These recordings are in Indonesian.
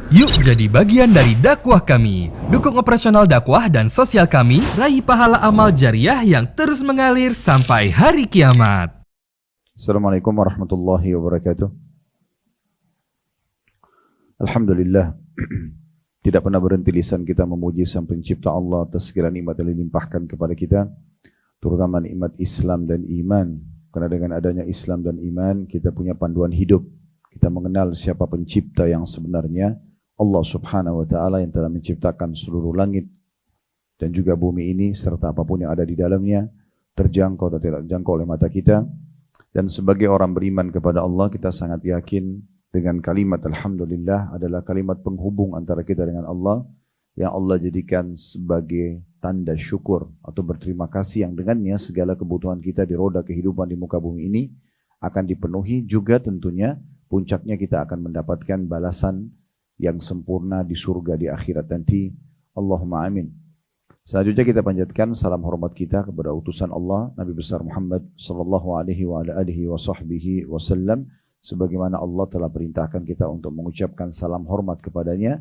Yuk jadi bagian dari dakwah kami. Dukung operasional dakwah dan sosial kami, raih pahala amal jariah yang terus mengalir sampai hari kiamat. Assalamualaikum warahmatullahi wabarakatuh. Alhamdulillah, tidak pernah berhenti lisan kita memuji Sang Pencipta Allah atas segala nikmat yang dilimpahkan kepada kita, terutama nikmat Islam dan iman. Karena dengan adanya Islam dan iman, kita punya panduan hidup. Kita mengenal siapa pencipta yang sebenarnya, Allah Subhanahu wa Ta'ala, yang telah menciptakan seluruh langit dan juga bumi ini serta apapun yang ada di dalamnya, terjangkau atau tidak terjangkau oleh mata kita. Dan sebagai orang beriman kepada Allah, kita sangat yakin dengan kalimat Alhamdulillah adalah kalimat penghubung antara kita dengan Allah, yang Allah jadikan sebagai tanda syukur atau berterima kasih, yang dengannya segala kebutuhan kita di roda kehidupan di muka bumi ini akan dipenuhi. Juga tentunya puncaknya kita akan mendapatkan balasan yang sempurna di surga di akhirat nanti. Allahumma amin. Selanjutnya kita panjatkan salam hormat kita kepada utusan Allah Nabi besar Muhammad sallallahu alaihi wa ala alihi wa sahbihi wasallam, sebagaimana Allah telah perintahkan kita untuk mengucapkan salam hormat kepadanya,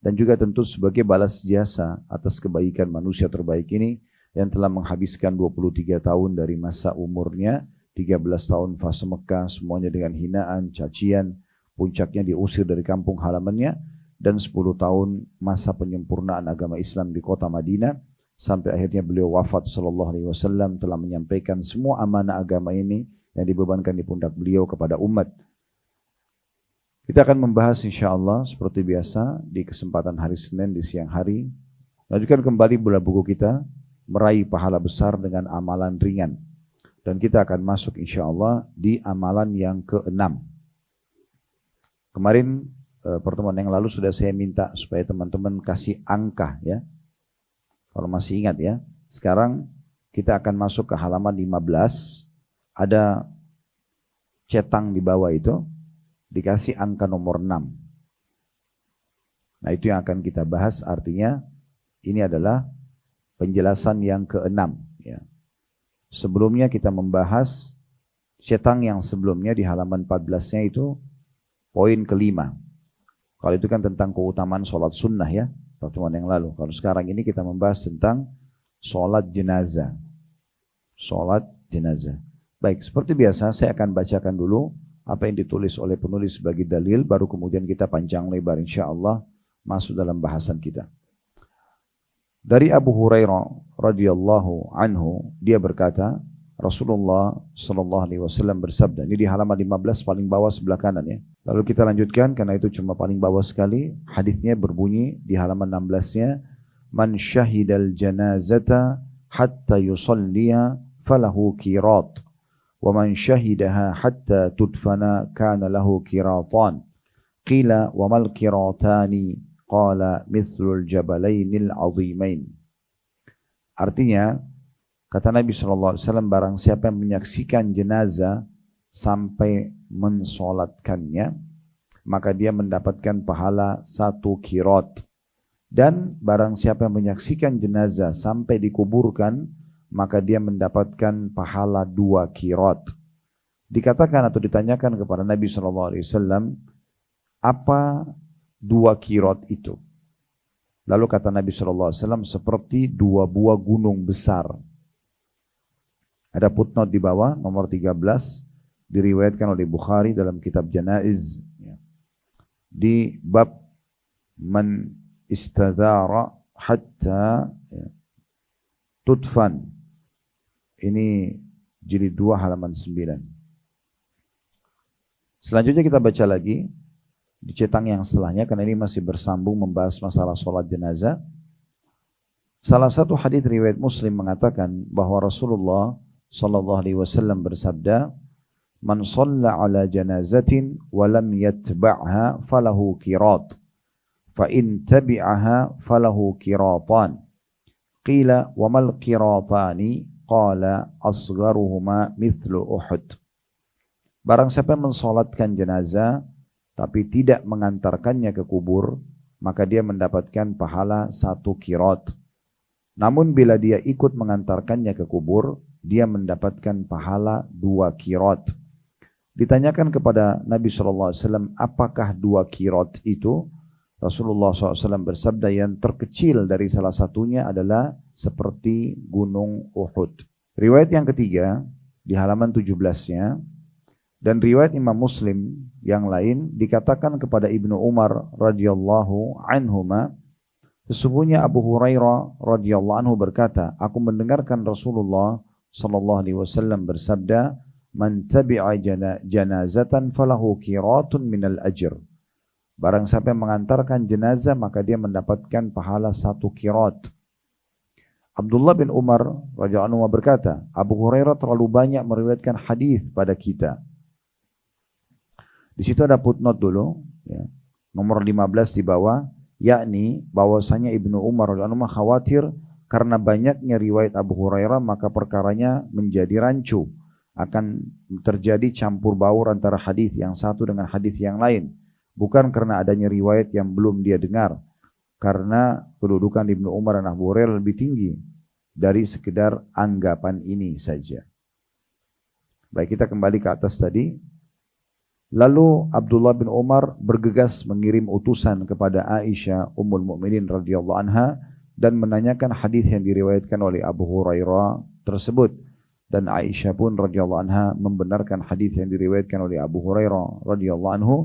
dan juga tentu sebagai balas jasa atas kebaikan manusia terbaik ini yang telah menghabiskan 23 tahun dari masa umurnya, 13 tahun fase Mekah, semuanya dengan hinaan, cacian, puncaknya diusir dari kampung halamannya, dan 10 tahun masa penyempurnaan agama Islam di kota Madinah, sampai akhirnya beliau wafat sallallahu alaihi wasallam, telah menyampaikan semua amanah agama ini yang dibebankan di pundak beliau kepada umat. Kita akan membahas insyaAllah seperti biasa di kesempatan hari Senin di siang hari, lanjutkan kembali bola buku kita, meraih pahala besar dengan amalan ringan. Dan kita akan masuk insyaAllah di amalan yang ke-6. Kemarin pertemuan yang lalu sudah saya minta supaya teman-teman kasih angka ya, kalau masih ingat ya. Sekarang kita akan masuk ke halaman 15, ada cetang di bawah itu, dikasih angka nomor 6. Nah itu yang akan kita bahas, artinya ini adalah penjelasan yang ke-6 ya. Sebelumnya kita membahas cetang yang sebelumnya di halaman 14-nya itu poin ke-5. Kalau itu kan tentang keutamaan sholat sunnah ya, pertemuan yang lalu. Kalau sekarang ini kita membahas tentang sholat jenazah. Sholat jenazah. Baik, seperti biasa saya akan bacakan dulu apa yang ditulis oleh penulis sebagai dalil, baru kemudian kita panjang lebar insyaAllah masuk dalam bahasan kita. Dari Abu Hurairah radhiyallahu anhu, dia berkata, Rasulullah sallallahu alaihi wasallam bersabda, ini di halaman 15 paling bawah sebelah kanan ya. Lalu kita lanjutkan karena itu cuma paling bawah sekali. Hadisnya berbunyi di halaman 16-nya, man syahidal janazata hatta yusalliya falahu qirat, wa man syahidaha hatta tudfana kana lahu qiratan. Qila wa mal qiratani? Qala mithlul jabalainil azimain. Artinya, kata Nabi SAW, barang siapa yang menyaksikan jenazah sampai mensolatkannya, maka dia mendapatkan pahala 1 qirat. Dan barang siapa yang menyaksikan jenazah sampai dikuburkan, maka dia mendapatkan pahala 2 qirat. Dikatakan atau ditanyakan kepada Nabi SAW, apa 2 qirat itu? Lalu kata Nabi SAW, seperti 2 buah gunung besar. Ada footnote di bawah, nomor 13, diriwayatkan oleh Bukhari dalam kitab Janaiz, di bab man istadhara hatta tudfan. Ini jilid 2 halaman 9. Selanjutnya kita baca lagi di cetang yang setelahnya, karena ini masih bersambung membahas masalah sholat jenazah. Salah satu hadis riwayat Muslim mengatakan bahwa Rasulullah sallallahu alaihi wasallam bersabda, man shalla ala janazatin wa lam yatba'ha falahu qirat, fa in tabi'aha falahu qiratan. Qila wa mal qiratani? Qala asgharuhuma mithlu Uhud. Barang siapa mensolatkan jenazah tapi tidak mengantarkannya ke kubur, maka dia mendapatkan pahala 1 qirat. Namun bila dia ikut mengantarkannya ke kubur, dia mendapatkan pahala 2 qirat. Ditanyakan kepada Nabi SAW, apakah 2 qirat itu? Rasulullah SAW bersabda yang terkecil dari salah satunya adalah seperti gunung Uhud. Riwayat yang ketiga di halaman 17-nya, dan riwayat Imam Muslim yang lain dikatakan kepada Ibnu Umar radhiyallahu anhuma, sesungguhnya Abu Hurairah radhiyallahu anhu berkata, aku mendengarkan Rasulullah sallallahu alaihi wasallam bersabda, man tabi'a janazatan falahu qiratun minal ajr. Barang siapa yang mengantarkan jenazah maka dia mendapatkan pahala 1 qirat. Abdullah bin Umar radhiyallahu anhu berkata, Abu Hurairah terlalu banyak meriwayatkan hadis pada kita. Di situ ada footnote dulu, ya, nomor 15 di bawah, yakni bahwasanya Ibnu Umar radhiyallahu anhu khawatir karena banyaknya riwayat Abu Hurairah maka perkaranya menjadi rancu, akan terjadi campur baur antara hadis yang satu dengan hadis yang lain. Bukan karena adanya riwayat yang belum dia dengar, karena kedudukan Ibnu Umar dan Abu Hurairah lebih tinggi dari sekedar anggapan ini saja. Baik, kita kembali ke atas tadi. Lalu Abdullah bin Umar bergegas mengirim utusan kepada Aisyah Ummul Mukminin radhiyallahu anha dan menanyakan hadis yang diriwayatkan oleh Abu Hurairah tersebut. Dan Aisyah pun radhiyallahu anha membenarkan hadis yang diriwayatkan oleh Abu Hurairah radhiyallahu anhu.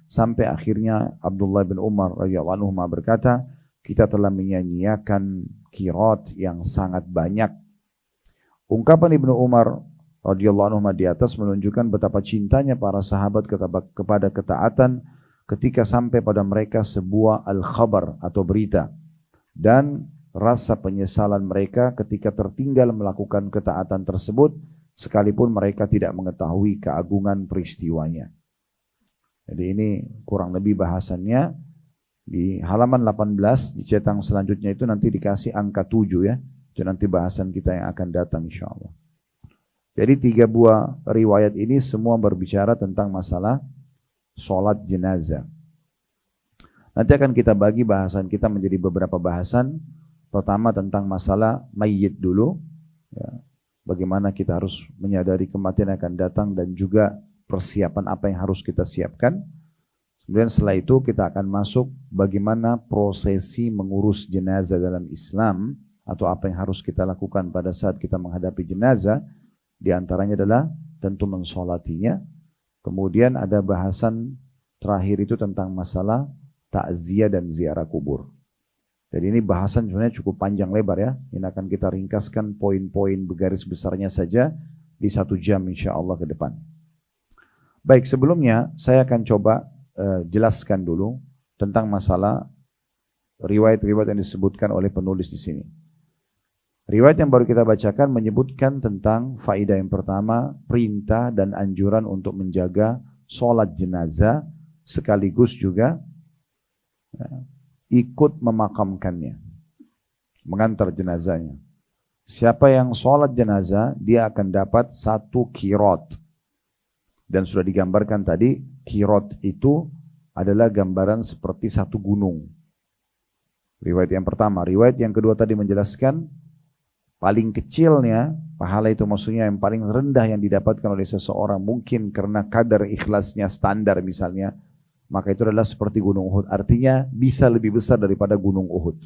Sampai akhirnya Abdullah bin Umar radhiyallahu anhu berkata, kita telah menyanyiakan qirat yang sangat banyak. Ungkapan Ibnu Umar radhiyallahu anhu di atas menunjukkan betapa cintanya para sahabat kepada ketaatan ketika sampai pada mereka sebuah al-khabar atau berita, dan rasa penyesalan mereka ketika tertinggal melakukan ketaatan tersebut sekalipun mereka tidak mengetahui keagungan peristiwanya. Jadi ini kurang lebih bahasannya di halaman 18 di cetang selanjutnya itu nanti dikasih angka 7 ya. Itu nanti bahasan kita yang akan datang insyaallah. Jadi 3 buah riwayat ini semua berbicara tentang masalah sholat jenazah. Nanti akan kita bagi bahasan kita menjadi beberapa bahasan. Pertama tentang masalah mayit dulu, ya. Bagaimana kita harus menyadari kematian akan datang dan juga persiapan apa yang harus kita siapkan. Kemudian setelah itu kita akan masuk bagaimana prosesi mengurus jenazah dalam Islam, atau apa yang harus kita lakukan pada saat kita menghadapi jenazah. Di antaranya adalah tentu mensolatinya. Kemudian ada bahasan terakhir itu tentang masalah takziah dan ziarah kubur. Jadi ini bahasan sebenarnya cukup panjang lebar ya. Ini akan kita ringkaskan poin-poin bergaris besarnya saja di 1 jam insya Allah ke depan. Baik, sebelumnya saya akan coba jelaskan dulu tentang masalah riwayat-riwayat yang disebutkan oleh penulis di sini. Riwayat yang baru kita bacakan menyebutkan tentang faedah yang pertama, perintah dan anjuran untuk menjaga sholat jenazah sekaligus juga ikut memakamkannya, mengantar jenazahnya. Siapa yang sholat jenazah dia akan dapat 1 qirat. Dan sudah digambarkan tadi, qirat itu adalah gambaran seperti 1 gunung. Riwayat yang pertama. Riwayat yang kedua tadi menjelaskan paling kecilnya, pahala itu maksudnya yang paling rendah yang didapatkan oleh seseorang, mungkin karena kadar ikhlasnya standar misalnya, maka itu adalah seperti gunung Uhud. Artinya bisa lebih besar daripada gunung Uhud.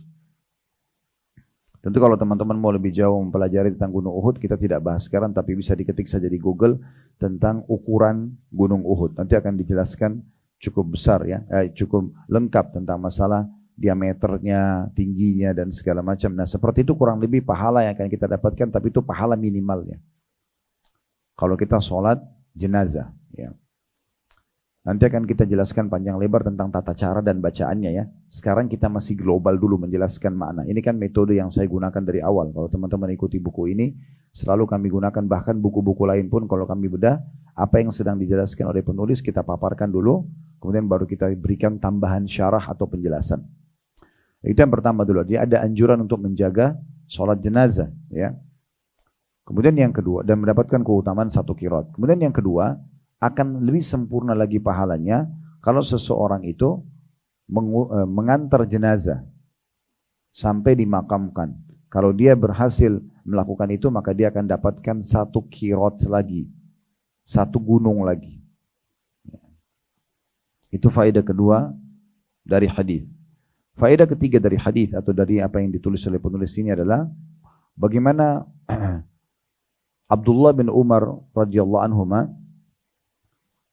Tentu kalau teman-teman mau lebih jauh mempelajari tentang gunung Uhud, kita tidak bahas sekarang, tapi bisa diketik saja di Google tentang ukuran gunung Uhud. Nanti akan dijelaskan cukup besar ya, cukup lengkap tentang masalah diameternya, tingginya dan segala macam. Nah seperti itu kurang lebih pahala yang akan kita dapatkan, tapi itu pahala minimalnya. Kalau kita sholat jenazah ya. Nanti akan kita jelaskan panjang lebar tentang tata cara dan bacaannya ya. Sekarang kita masih global dulu menjelaskan makna. Ini kan metode yang saya gunakan dari awal. Kalau teman-teman ikuti buku ini, selalu kami gunakan, bahkan buku-buku lain pun kalau kami bedah, apa yang sedang dijelaskan oleh penulis kita paparkan dulu, kemudian baru kita berikan tambahan syarah atau penjelasan. Itu yang pertama dulu. Dia ada anjuran untuk menjaga sholat jenazah ya. Kemudian yang kedua, dan mendapatkan keutamaan 1 qirat. Kemudian yang kedua, akan lebih sempurna lagi pahalanya kalau seseorang itu mengantar jenazah sampai dimakamkan. Kalau dia berhasil melakukan itu, maka dia akan dapatkan 1 qirat lagi, 1 gunung lagi. Itu faedah kedua dari hadis. Faedah ketiga dari hadis atau dari apa yang ditulis oleh penulis ini adalah bagaimana Abdullah bin Umar radhiyallahu anhuma,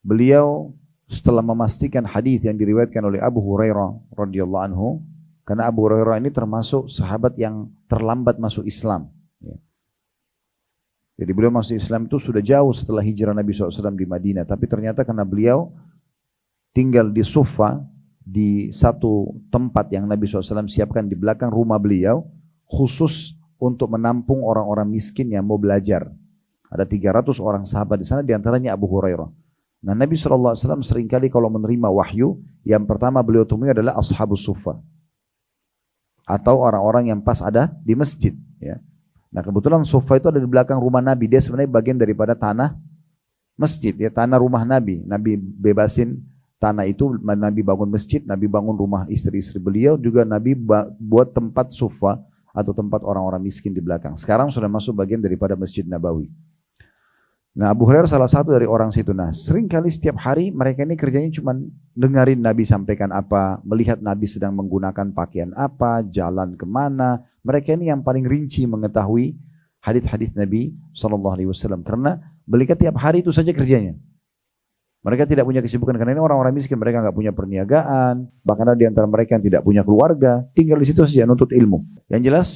beliau setelah memastikan hadis yang diriwayatkan oleh Abu Hurairah radhiyallahu anhu, karena Abu Hurairah ini termasuk sahabat yang terlambat masuk Islam. Jadi beliau masuk Islam itu sudah jauh setelah hijrah Nabi SAW di Madinah, tapi ternyata karena beliau tinggal di Sufa, di satu tempat yang Nabi SAW siapkan di belakang rumah beliau, khusus untuk menampung orang-orang miskin yang mau belajar. Ada 300 orang sahabat di sana, diantaranya Abu Hurairah. Nah, Nabi SAW seringkali kalau menerima wahyu, yang pertama beliau temui adalah Ashabus Sufa, atau orang-orang yang pas ada di masjid. Ya. Nah, kebetulan Sufa itu ada di belakang rumah Nabi. Dia sebenarnya bagian daripada tanah masjid, ya, tanah rumah Nabi. Nabi bebasin tanah itu, Nabi bangun masjid, Nabi bangun rumah istri-istri beliau, juga Nabi buat tempat Sufa atau tempat orang-orang miskin di belakang. Sekarang sudah masuk bagian daripada Masjid Nabawi. Nah, Abu Hurairah salah satu dari orang situ. Nah, seringkali setiap hari mereka ini kerjanya cuma dengerin Nabi sampaikan apa, melihat Nabi sedang menggunakan pakaian apa, jalan kemana. Mereka ini yang paling rinci mengetahui hadis-hadis Nabi SAW. Karena mereka tiap hari itu saja kerjanya. Mereka tidak punya kesibukan, karena ini orang-orang miskin, mereka nggak punya perniagaan, bahkan ada di antara mereka yang tidak punya keluarga, tinggal di situ saja nuntut ilmu. Yang jelas,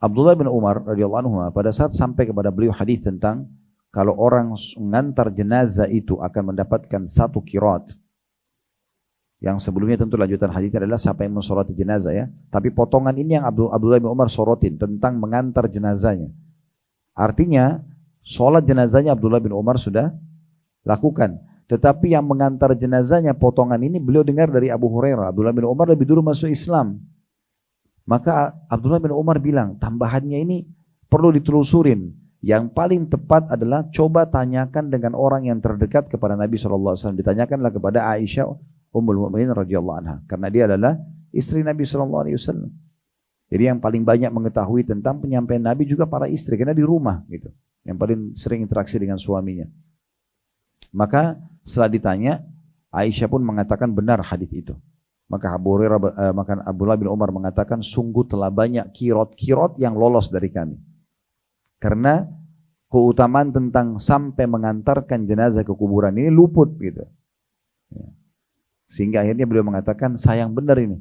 Abdullah bin Umar radhiyallahu anhu pada saat sampai kepada beliau hadis tentang kalau orang mengantar jenazah itu akan mendapatkan 1 qirat. Yang sebelumnya tentu lanjutan hadisnya adalah siapa yang mensolati jenazah, ya. Tapi potongan ini yang Abdullah bin Umar sorotin tentang mengantar jenazahnya. Artinya, sholat jenazahnya Abdullah bin Umar sudah lakukan. Tetapi yang mengantar jenazahnya potongan ini beliau dengar dari Abu Hurairah. Abdullah bin Umar lebih dulu masuk Islam. Maka Abdullah bin Umar bilang, tambahannya ini perlu ditelusurin. Yang paling tepat adalah coba tanyakan dengan orang yang terdekat kepada Nabi SAW. Ditanyakanlah kepada Aisyah Ummul Mukminin radhiyallahu anha, karena dia adalah istri Nabi SAW. Jadi yang paling banyak mengetahui tentang penyampaian Nabi juga para istri, karena di rumah gitu. Yang paling sering interaksi dengan suaminya. Maka setelah ditanya, Aisyah pun mengatakan benar hadis itu. Maka Abdullah bin Umar mengatakan, sungguh telah banyak kirot-kirot yang lolos dari kami. Karena keutamaan tentang sampai mengantarkan jenazah ke kuburan ini luput gitu. Ya. Sehingga akhirnya beliau mengatakan, sayang benar ini.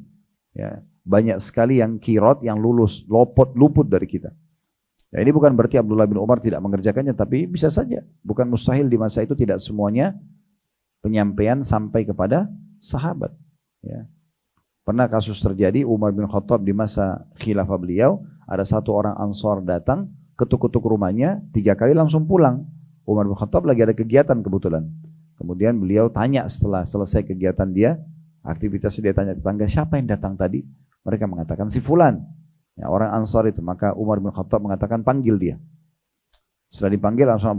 Ya, banyak sekali yang kirot yang luput dari kita. Ya, ini bukan berarti Abdullah bin Umar tidak mengerjakannya, tapi bisa saja. Bukan mustahil di masa itu tidak semuanya penyampaian sampai kepada sahabat. Ya. Pernah kasus terjadi, Umar bin Khattab di masa khilafah beliau, ada satu orang Ansar datang, ketuk-ketuk rumahnya, 3 kali langsung pulang. Umar bin Khattab lagi ada kegiatan kebetulan. Kemudian beliau tanya setelah selesai kegiatan dia, aktivitasnya, dia tanya tetangga, siapa yang datang tadi? Mereka mengatakan si fulan. Ya, orang Ansar itu. Maka Umar bin Khattab mengatakan panggil dia. Setelah dipanggil langsung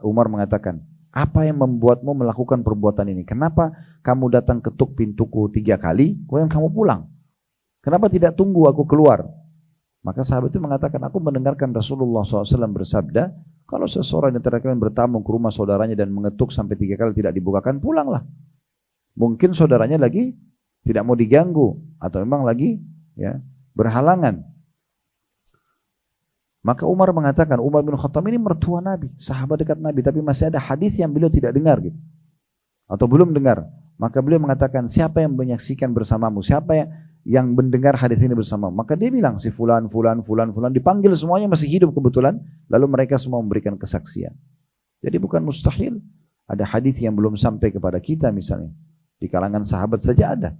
Umar mengatakan, apa yang membuatmu melakukan perbuatan ini? Kenapa kamu datang ketuk pintuku 3 kali, kemudian kamu pulang? Kenapa tidak tunggu aku keluar? Maka sahabat itu mengatakan, aku mendengarkan Rasulullah SAW bersabda, kalau seseorang yang kalian bertamu ke rumah saudaranya dan mengetuk sampai 3 kali tidak dibukakan, pulanglah. Mungkin saudaranya lagi tidak mau diganggu, atau memang lagi ya berhalangan. Maka Umar mengatakan, Umar bin Khattab ini mertua Nabi, sahabat dekat Nabi, tapi masih ada hadis yang beliau tidak dengar gitu, atau belum dengar. Maka beliau mengatakan, siapa yang menyaksikan bersamamu? Siapa yang mendengar hadis ini bersamamu? Maka dia bilang, si fulan, dipanggil semuanya masih hidup kebetulan, lalu mereka semua memberikan kesaksian. Jadi bukan mustahil ada hadis yang belum sampai kepada kita, misalnya di kalangan sahabat saja ada.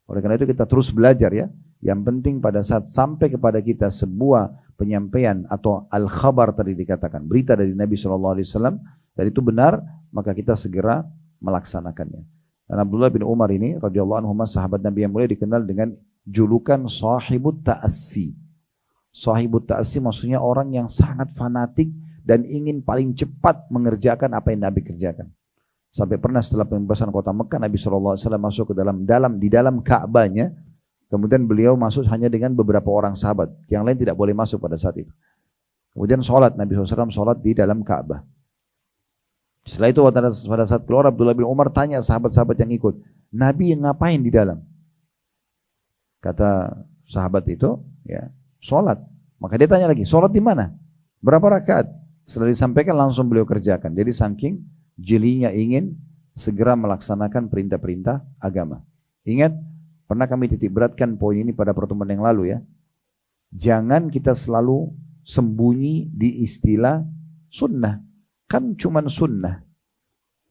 Oleh karena itu kita terus belajar ya. Yang penting pada saat sampai kepada kita sebuah penyampaian atau al-khabar tadi dikatakan, berita dari Nabi SAW, dan itu benar, maka kita segera melaksanakannya. Dan Abdullah bin Umar ini radhiyallahu anhu, sahabat Nabi yang mulia, dikenal dengan julukan sahibut ta'assi. Sahibut ta'assi maksudnya orang yang sangat fanatik dan ingin paling cepat mengerjakan apa yang Nabi kerjakan. Sampai pernah setelah pembebasan kota Mekah, Nabi SAW masuk ke di dalam Ka'bahnya. Kemudian beliau masuk hanya dengan beberapa orang sahabat. Yang lain tidak boleh masuk pada saat itu. Kemudian sholat, Nabi SAW sholat di dalam Ka'bah. Setelah itu pada saat keluar, Abdullah bin Umar tanya sahabat-sahabat yang ikut, Nabi yang ngapain di dalam? Kata sahabat itu, ya, sholat. Maka dia tanya lagi, sholat di mana? Berapa rakaat? Setelah disampaikan langsung beliau kerjakan. Jadi saking jelinya ingin segera melaksanakan perintah-perintah agama. Ingat, pernah kami titik beratkan poin ini pada pertemuan yang lalu ya. Jangan kita selalu sembunyi di istilah sunnah. Kan cuman sunnah.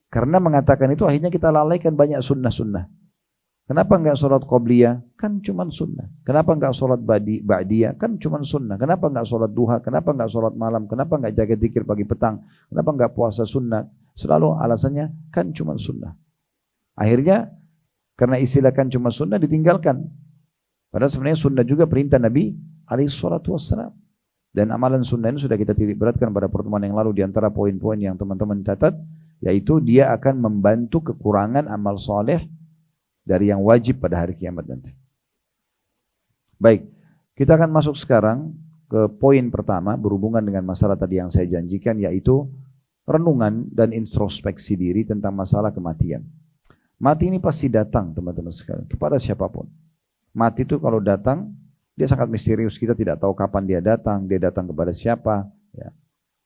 Karena mengatakan itu akhirnya kita lalaikan banyak sunnah-sunnah. Kenapa enggak sholat qobliyah? Kan cuman sunnah. Kenapa enggak sholat ba'diyah? Kan cuman sunnah. Kenapa enggak sholat duha? Kenapa enggak sholat malam? Kenapa enggak jaga zikir pagi petang? Kenapa enggak puasa sunnah? Selalu alasannya kan cuman sunnah. Akhirnya karena istilah kan cuma sunnah ditinggalkan. Padahal sebenarnya sunnah juga perintah Nabi alaihi salatu wassalam. Dan amalan sunnah ini sudah kita titik beratkan pada pertemuan yang lalu di antara poin-poin yang teman-teman catat, yaitu dia akan membantu kekurangan amal soleh dari yang wajib pada hari kiamat nanti. Baik, kita akan masuk sekarang ke poin pertama berhubungan dengan masalah tadi yang saya janjikan, yaitu renungan dan introspeksi diri tentang masalah kematian. Mati ini pasti datang teman-teman sekalian, kepada siapapun. Mati itu kalau datang, dia sangat misterius, kita tidak tahu kapan dia datang kepada siapa. Ya.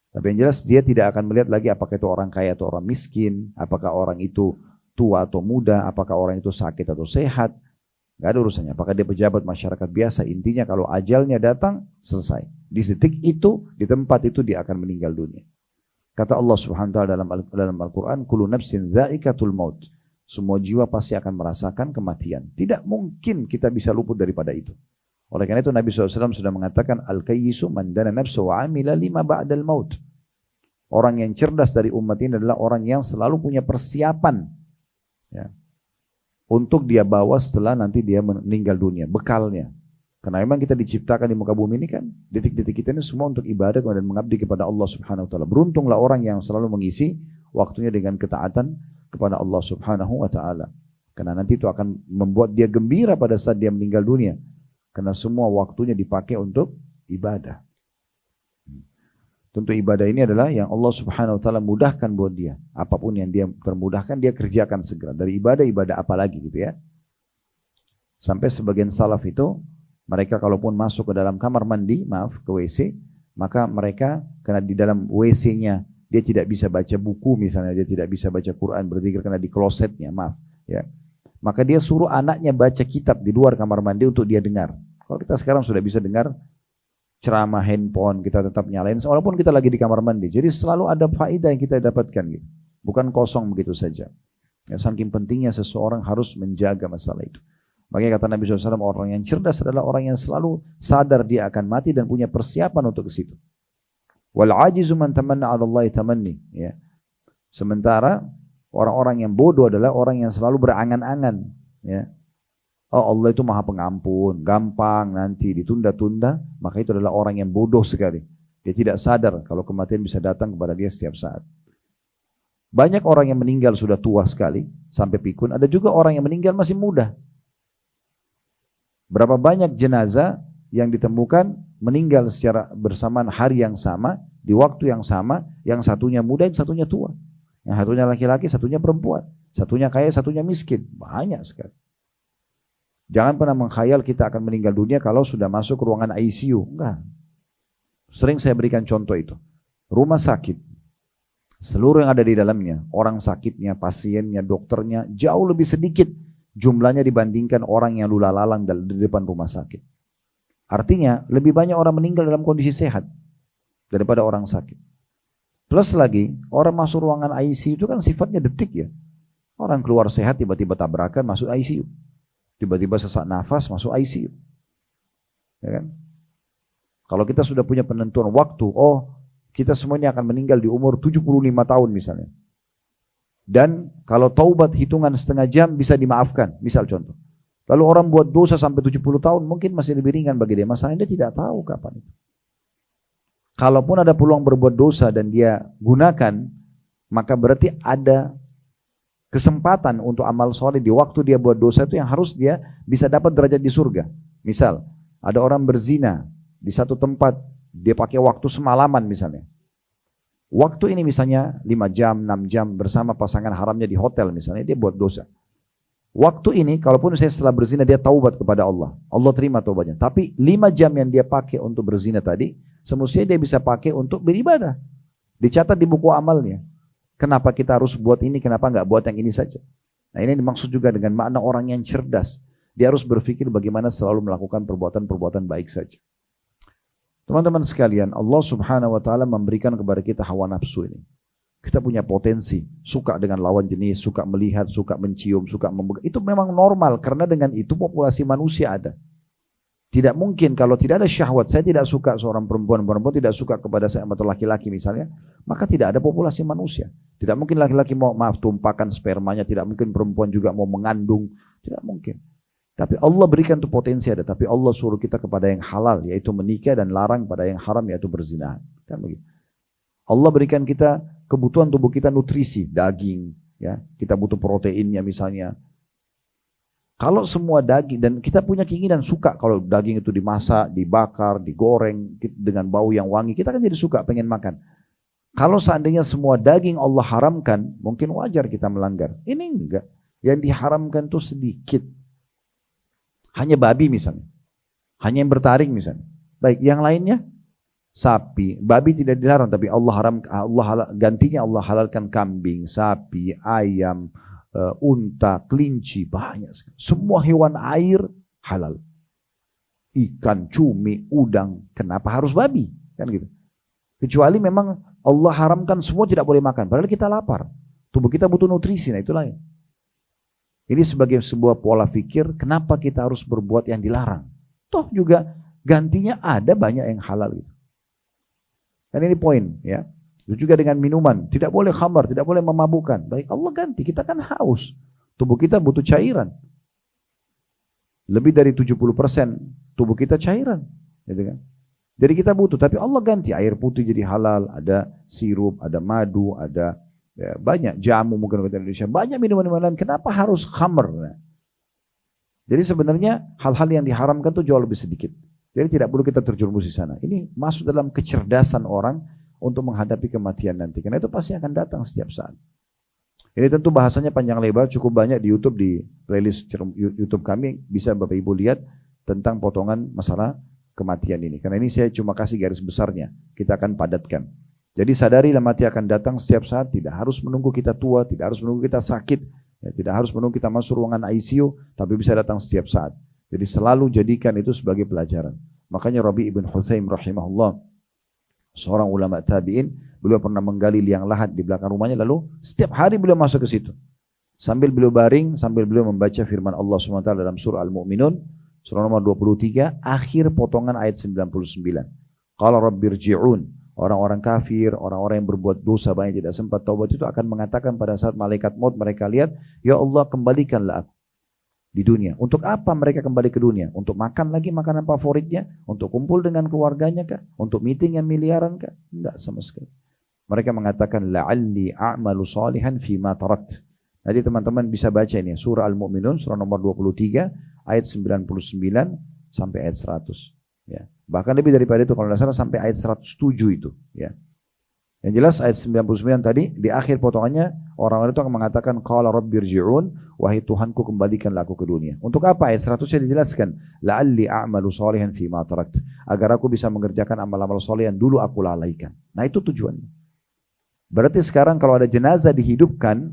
Tapi yang jelas dia tidak akan melihat lagi apakah itu orang kaya atau orang miskin, apakah orang itu tua atau muda, apakah orang itu sakit atau sehat. Gak ada urusannya, apakah dia pejabat masyarakat biasa. Intinya kalau ajalnya datang, selesai. Di detik itu, di tempat itu dia akan meninggal dunia. Kata Allah Subhanahu wa taala dalam Al-Qur'an, kullu nafsin dha'iqatul maut. Semua jiwa pasti akan merasakan kematian. Tidak mungkin kita bisa luput daripada itu. Oleh karena itu Nabi SAW sudah mengatakan, al-kayyisu man dana nafsu wa amila lima ba'dal maut. Orang yang cerdas dari umat ini adalah orang yang selalu punya persiapan, ya, untuk dia bawa setelah nanti dia meninggal dunia, bekalnya. Karena memang kita diciptakan di muka bumi ini kan, detik-detik kita ini semua untuk ibadah dan mengabdi kepada Allah Subhanahu wa taala. Beruntunglah orang yang selalu mengisi waktunya dengan ketaatan kepada Allah Subhanahu wa taala. Karena nanti itu akan membuat dia gembira pada saat dia meninggal dunia. Karena semua waktunya dipakai untuk ibadah. Tentu ibadah ini adalah yang Allah Subhanahu wa taala mudahkan buat dia. Apapun yang dia permudahkan dia kerjakan segera. Dari ibadah apa lagi gitu ya. Sampai sebagian salaf itu mereka kalaupun masuk ke dalam kamar mandi, ke WC, maka mereka karena di dalam WC-nya dia tidak bisa baca buku misalnya, dia tidak bisa baca Quran, berzikir karena di klosetnya, ya. Maka dia suruh anaknya baca kitab di luar kamar mandi untuk dia dengar. Kalau kita sekarang sudah bisa dengar ceramah handphone, kita tetap nyalain walaupun kita lagi di kamar mandi. Jadi selalu ada faedah yang kita dapatkan gitu. Bukan kosong begitu saja. Ya, saking pentingnya seseorang harus menjaga masalah itu. Makanya kata Nabi SAW, orang yang cerdas adalah orang yang selalu sadar dia akan mati dan punya persiapan untuk ke situ. Wal ajizu man tamanna 'ala Allah tamanni, ya. Sementara orang-orang yang bodoh adalah orang yang selalu berangan-angan, ya. Oh, Allah itu Maha Pengampun, gampang nanti ditunda-tunda, maka itu adalah orang yang bodoh sekali. Dia tidak sadar kalau kematian bisa datang kepada dia setiap saat. Banyak orang yang meninggal sudah tua sekali sampai pikun, ada juga orang yang meninggal masih muda. Berapa banyak jenazah yang ditemukan meninggal secara bersamaan hari yang sama, di waktu yang sama, yang satunya muda, yang satunya tua. Yang satunya laki-laki, satunya perempuan. Satunya kaya, satunya miskin. Banyak sekali. Jangan pernah mengkhayal kita akan meninggal dunia kalau sudah masuk ke ruangan ICU. Enggak. Sering saya berikan contoh itu. Rumah sakit. Seluruh yang ada di dalamnya, orang sakitnya, pasiennya, dokternya, jauh lebih sedikit jumlahnya dibandingkan orang yang lula-lalang di depan rumah sakit. Artinya lebih banyak orang meninggal dalam kondisi sehat daripada orang sakit. Plus lagi orang masuk ruangan ICU itu kan sifatnya detik ya. Orang keluar sehat tiba-tiba tabrakan masuk ICU. Tiba-tiba sesak nafas masuk ICU. Ya kan? Kalau kita sudah punya penentuan waktu, oh kita semuanya akan meninggal di umur 75 tahun misalnya. Dan kalau taubat hitungan setengah jam bisa dimaafkan, misal contoh. Lalu orang buat dosa sampai 70 tahun mungkin masih lebih ringan bagi dia. Masalahnya dia tidak tahu kapan itu. Kalaupun ada peluang berbuat dosa dan dia gunakan, maka berarti ada kesempatan untuk amal soleh di waktu dia buat dosa itu yang harus dia bisa dapat derajat di surga. Misal, ada orang berzina di satu tempat, dia pakai waktu semalaman misalnya. Waktu ini misalnya 5 jam, 6 jam bersama pasangan haramnya di hotel misalnya, dia buat dosa. Waktu ini, kalaupun saya setelah berzina dia taubat kepada Allah, Allah terima taubatnya. Tapi 5 jam yang dia pakai untuk berzina tadi, semestinya dia bisa pakai untuk beribadah. Dicatat di buku amalnya. Kenapa kita harus buat ini, kenapa nggak buat yang ini saja? Nah ini dimaksud juga dengan makna orang yang cerdas. Dia harus berpikir bagaimana selalu melakukan perbuatan-perbuatan baik saja. Teman-teman sekalian, Allah Subhanahu wa Ta'ala memberikan kepada kita hawa nafsu ini. Kita punya potensi, suka dengan lawan jenis, suka melihat, suka mencium, suka memegang. Itu memang normal, karena dengan itu populasi manusia ada. Tidak mungkin kalau tidak ada syahwat, saya tidak suka seorang perempuan tidak suka kepada saya atau laki-laki misalnya, maka tidak ada populasi manusia. Tidak mungkin laki-laki mau tumpahkan spermanya, tidak mungkin perempuan juga mau mengandung, tidak mungkin. Tapi Allah berikan itu potensi ada, tapi Allah suruh kita kepada yang halal, yaitu menikah, dan larang pada yang haram, yaitu berzina. Kan begitu. Allah berikan kita kebutuhan tubuh kita nutrisi, daging, ya, kita butuh proteinnya misalnya. Kalau semua daging, dan kita punya keinginan suka kalau daging itu dimasak, dibakar, digoreng dengan bau yang wangi, kita kan jadi suka pengen makan. Kalau seandainya semua daging Allah haramkan, mungkin wajar kita melanggar. Ini enggak. Yang diharamkan itu sedikit. Hanya babi misalnya. Hanya yang bertaring misalnya. Baik, yang lainnya sapi, babi tidak dilarang, tapi gantinya Allah halalkan kambing, sapi, ayam, unta, kelinci, banyak sekali. Semua hewan air halal. Ikan, cumi, udang, kenapa harus babi? Kan gitu. Kecuali memang Allah haramkan semua tidak boleh makan, padahal kita lapar. Tubuh kita butuh nutrisi, nah itulah. Ini sebagai sebuah pola pikir, kenapa kita harus berbuat yang dilarang? Toh juga gantinya ada banyak yang halal gitu. Dan ini poin, ya. Itu juga dengan minuman, tidak boleh khamar, tidak boleh memabukkan. Baik, Allah ganti, kita kan haus. Tubuh kita butuh cairan. Lebih dari 70% tubuh kita cairan, gitu kan. Jadi kita butuh, tapi Allah ganti, air putih jadi halal, ada sirup, ada madu, ada ya, banyak jamu mungkin di Indonesia, banyak minuman-minuman. Kenapa harus khamar? Nah, jadi sebenarnya hal-hal yang diharamkan itu jauh lebih sedikit. Jadi tidak perlu kita terjerumus di sana. Ini masuk dalam kecerdasan orang untuk menghadapi kematian nanti. Karena itu pasti akan datang setiap saat. Ini tentu bahasanya panjang lebar, cukup banyak di YouTube, di playlist YouTube kami. Bisa Bapak Ibu lihat tentang potongan masalah kematian ini. Karena ini saya cuma kasih garis besarnya. Kita akan padatkan. Jadi sadarilah mati akan datang setiap saat. Tidak harus menunggu kita tua, tidak harus menunggu kita sakit, ya, tidak harus menunggu kita masuk ruangan ICU, tapi bisa datang setiap saat. Jadi selalu jadikan itu sebagai pelajaran. Makanya Rabi ibn Huthaim rahimahullah, seorang ulama tabi'in, beliau pernah menggali liang lahat di belakang rumahnya, lalu setiap hari beliau masuk ke situ. Sambil beliau baring, sambil beliau membaca firman Allah SWT dalam surah Al-Mu'minun, surah nomor 23, akhir potongan ayat 99. Qala rabbirji'un, orang-orang kafir, orang-orang yang berbuat dosa banyak tidak sempat taubat itu akan mengatakan pada saat malaikat maut mereka lihat, ya Allah kembalikanlah aku di dunia. Untuk apa mereka kembali ke dunia? Untuk makan lagi makanan favoritnya? Untuk kumpul dengan keluarganya kah? Untuk meeting yang miliaran kah? Enggak sama sekali. Mereka mengatakan la'alli a'malu salihan fima tarakt. Jadi teman-teman bisa baca ini surah Al-Mu'minun surah nomor 23 ayat 99 sampai ayat 100 ya. Bahkan lebih daripada itu kalau tidak salah sampai ayat 107 itu ya. Yang jelas ayat 99 tadi di akhir potongannya orang-orang itu akan mengatakan qala rabbirji'un, wahai Tuhanku kembalikanlah aku ke dunia. Untuk apa? Ayat 100 dijelaskan la'alli a'malu salihan fima tarakt, agar aku bisa mengerjakan amal-amal saleh yang dulu aku lalaikan. Nah itu tujuannya. Berarti sekarang kalau ada jenazah dihidupkan,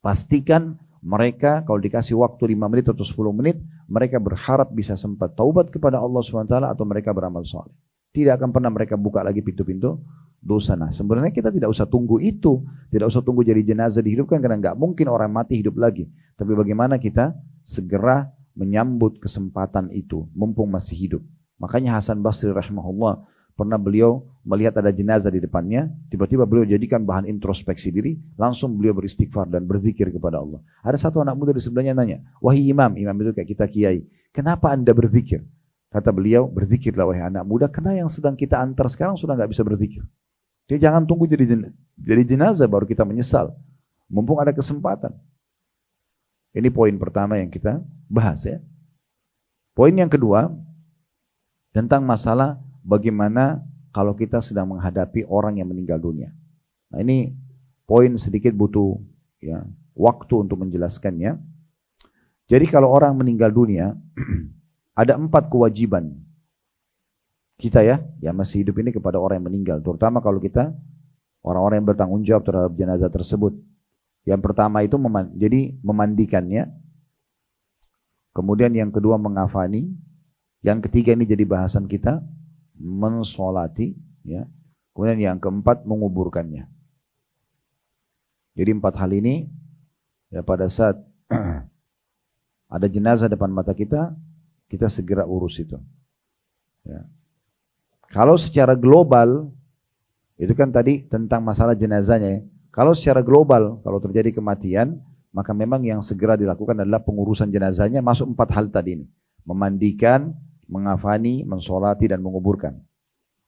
pastikan mereka kalau dikasih waktu 5 menit atau 10 menit, mereka berharap bisa sempat taubat kepada Allah SWT atau mereka beramal saleh. Tidak akan pernah mereka buka lagi pintu-pintu dosa. Nah sebenarnya kita tidak usah tunggu itu, tidak usah tunggu jadi jenazah dihidupkan, karena nggak mungkin orang mati hidup lagi. Tapi bagaimana kita segera menyambut kesempatan itu mumpung masih hidup. Makanya Hasan Basri rahimahullah pernah beliau melihat ada jenazah di depannya, tiba-tiba beliau jadikan bahan introspeksi diri, langsung beliau beristighfar dan berzikir kepada Allah. Ada satu anak muda di sebelahnya nanya, wahai imam itu kayak kita kiai, kenapa anda berzikir? Kata beliau, berzikirlah wahai anak muda, karena yang sedang kita antar sekarang sudah nggak bisa berzikir. Jadi jangan tunggu jadi jenazah baru kita menyesal. Mumpung ada kesempatan. Ini poin pertama yang kita bahas ya. Poin yang kedua tentang masalah bagaimana kalau kita sedang menghadapi orang yang meninggal dunia. Nah ini poin sedikit butuh ya waktu untuk menjelaskannya. Jadi kalau orang meninggal dunia, ada 4 kewajiban kita yang masih hidup ini kepada orang yang meninggal. Terutama kalau kita orang-orang yang bertanggung jawab terhadap jenazah tersebut. Yang pertama itu jadi memandikannya. Kemudian yang kedua mengafani. Yang ketiga ini jadi bahasan kita, mensolati. Ya. Kemudian yang keempat menguburkannya. Jadi 4 hal ini pada saat ada jenazah depan mata kita segera urus itu. Ya. Kalau secara global, itu kan tadi tentang masalah jenazahnya ya. Kalau secara global, kalau terjadi kematian, maka memang yang segera dilakukan adalah pengurusan jenazahnya, masuk 4 hal tadi ini. Memandikan, mengafani, mensolati, dan menguburkan.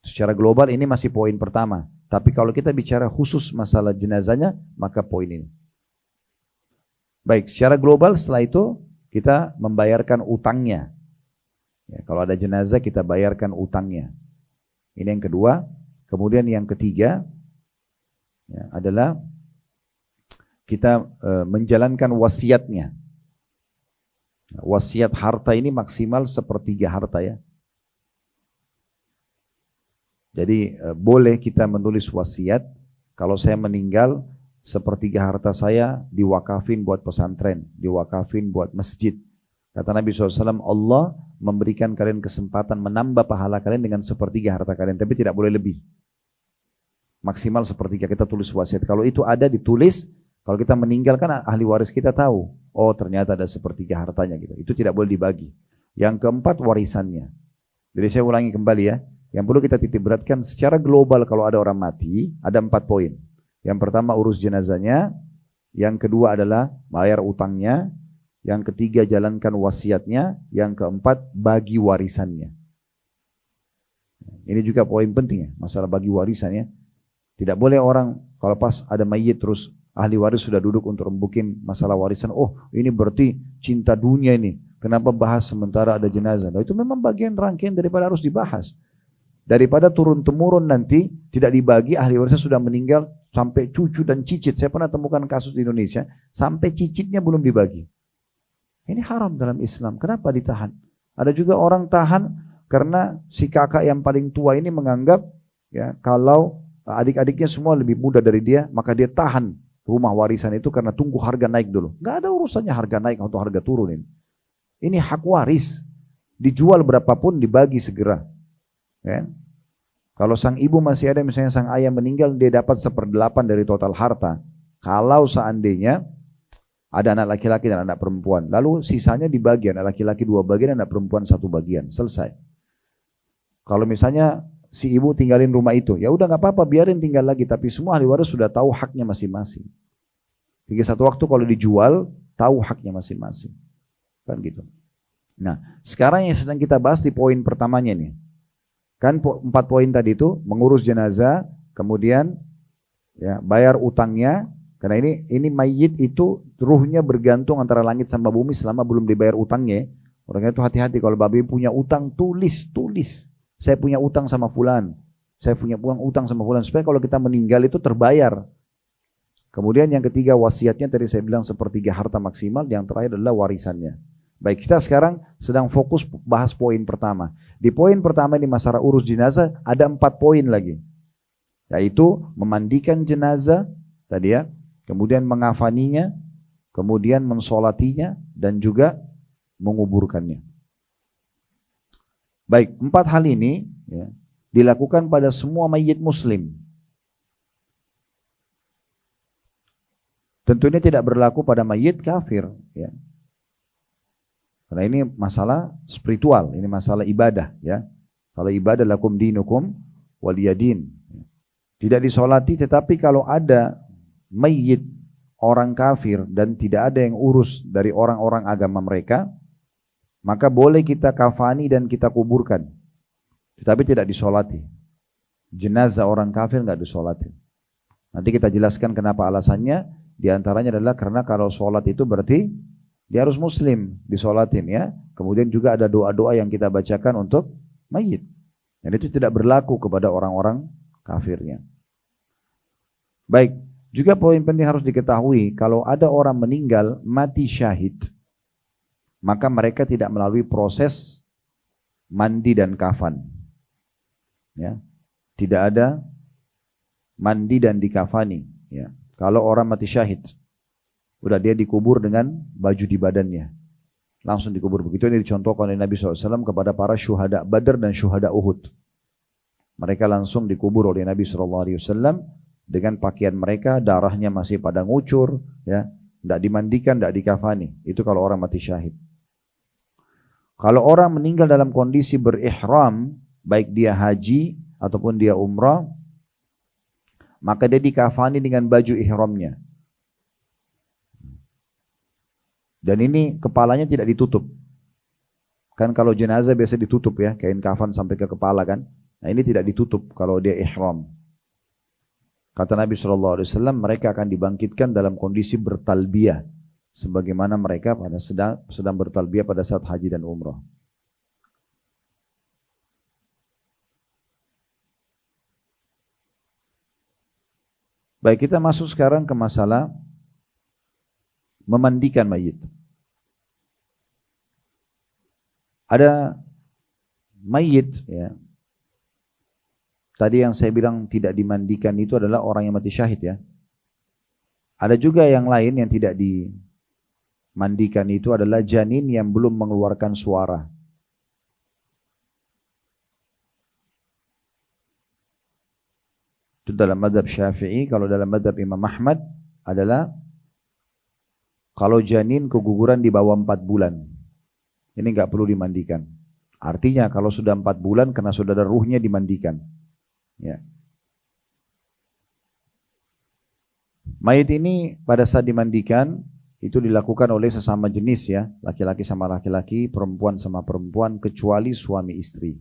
Secara global ini masih poin pertama. Tapi kalau kita bicara khusus masalah jenazahnya, maka poin ini. Baik, secara global setelah itu kita membayarkan utangnya. Ya, kalau ada jenazah kita bayarkan utangnya. Ini yang kedua. Kemudian yang ketiga adalah kita menjalankan wasiatnya. Wasiat harta ini maksimal 1/3 harta ya. Jadi boleh kita menulis wasiat, kalau saya meninggal 1/3 harta saya diwakafin buat pesantren, diwakafin buat masjid. Kata Nabi SAW, Allah memberikan kalian kesempatan menambah pahala kalian dengan 1/3 harta kalian, tapi tidak boleh lebih. Maksimal 1/3 kita tulis wasiat. Kalau itu ada ditulis, kalau kita meninggal kan ahli waris kita tahu, oh ternyata ada 1/3 hartanya gitu. Itu tidak boleh dibagi. Yang keempat warisannya. Jadi saya ulangi kembali ya. Yang perlu kita titik beratkan secara global kalau ada orang mati, ada 4 poin. Yang pertama urus jenazahnya, yang kedua adalah bayar utangnya, yang ketiga jalankan wasiatnya, yang keempat bagi warisannya. Ini juga poin penting ya, masalah bagi warisannya. Tidak boleh orang kalau pas ada mayit terus ahli waris sudah duduk untuk rembukin masalah warisan, oh ini berarti cinta dunia ini, kenapa bahas sementara ada jenazah? Nah, itu memang bagian rangkaian daripada harus dibahas. Daripada turun-temurun nanti tidak dibagi, ahli warisnya sudah meninggal sampai cucu dan cicit. Saya pernah temukan kasus di Indonesia, sampai cicitnya belum dibagi. Ini haram dalam Islam. Kenapa ditahan? Ada juga orang tahan karena si kakak yang paling tua ini menganggap ya kalau adik-adiknya semua lebih muda dari dia, maka dia tahan rumah warisan itu karena tunggu harga naik dulu. Gak ada urusannya harga naik atau harga turun ini. Ini hak waris. Dijual berapapun dibagi segera. Ya. Kalau sang ibu masih ada, misalnya sang ayah meninggal, dia dapat 1/8 dari total harta. Kalau seandainya ada anak laki-laki dan anak perempuan, lalu sisanya dibagi, anak laki-laki 2 bagian, anak perempuan 1 bagian, selesai. Kalau misalnya si ibu tinggalin rumah itu, ya udah nggak apa-apa, biarin tinggal lagi, tapi semua ahli waris sudah tahu haknya masing-masing. Hingga satu waktu kalau dijual, tahu haknya masing-masing, kan gitu. Nah, sekarang yang sedang kita bahas di poin pertamanya nih. Kan 4 poin tadi itu mengurus jenazah, kemudian ya bayar utangnya, karena ini mayit itu ruhnya bergantung antara langit sama bumi selama belum dibayar utangnya. Orangnya itu hati-hati kalau babi punya utang, tulis. Saya punya utang sama fulan. Saya punya utang sama fulan supaya kalau kita meninggal itu terbayar. Kemudian yang ketiga wasiatnya tadi saya bilang 1/3 harta maksimal, yang terakhir adalah warisannya. Baik, kita sekarang sedang fokus bahas poin pertama. Di poin pertama ini masalah urus jenazah ada 4 poin lagi. Yaitu memandikan jenazah tadi ya, kemudian mengafaninya, kemudian mensolatinya, dan juga menguburkannya. Baik, 4 hal ini ya, dilakukan pada semua mayit muslim. Tentunya tidak berlaku pada mayit kafir ya. Karena ini masalah spiritual, ini masalah ibadah ya. Kalau ibadah lakum dinukum waliyadin. Tidak disolati, tetapi kalau ada mayit orang kafir dan tidak ada yang urus dari orang-orang agama mereka, maka boleh kita kafani dan kita kuburkan. Tetapi tidak disolati. Jenazah orang kafir nggak disolati. Nanti kita jelaskan kenapa alasannya. Di antaranya adalah karena kalau sholat itu berarti dia harus muslim, disolatin ya. Kemudian juga ada doa-doa yang kita bacakan untuk mayit. Dan itu tidak berlaku kepada orang-orang kafirnya. Baik, juga poin penting harus diketahui, kalau ada orang meninggal mati syahid. maka mereka tidak melalui proses mandi dan kafan. Ya. Tidak ada mandi dan dikafani. Ya. Kalau orang mati syahid, udah dia dikubur dengan baju di badannya. Langsung dikubur. Begitu ini dicontohkan oleh Nabi SAW kepada para syuhada Badar dan syuhada Uhud. Mereka langsung dikubur oleh Nabi SAW dengan pakaian mereka, darahnya masih pada ngucur, ya, tidak dimandikan, tidak dikafani. Itu kalau orang mati syahid. Kalau orang meninggal dalam kondisi berihram, baik dia haji ataupun dia umrah, maka dia dikafani dengan baju ihramnya. Dan ini kepalanya tidak ditutup. Kan kalau jenazah biasa ditutup ya, kain kafan sampai ke kepala kan. Nah ini tidak ditutup kalau dia ihram. Kata Nabi SAW, mereka akan dibangkitkan dalam kondisi bertalbiyah. Sebagaimana mereka pada sedang bertalbiyah pada saat haji dan umrah. Baik, kita masuk sekarang ke masalah memandikan mayit. Ada mayit, ya. Tadi yang saya bilang tidak dimandikan itu adalah orang yang mati syahid ya. Ada juga yang lain yang tidak dimandikan itu adalah janin yang belum mengeluarkan suara. Itu dalam mazhab Syafi'i. Kalau dalam mazhab Imam Ahmad adalah kalau janin keguguran di bawah 4 bulan. Ini nggak perlu dimandikan. Artinya kalau sudah 4 bulan karena sudah ada ruhnya dimandikan. Ya. Mayit ini pada saat dimandikan itu dilakukan oleh sesama jenis ya, laki-laki sama laki-laki, perempuan sama perempuan, kecuali suami istri.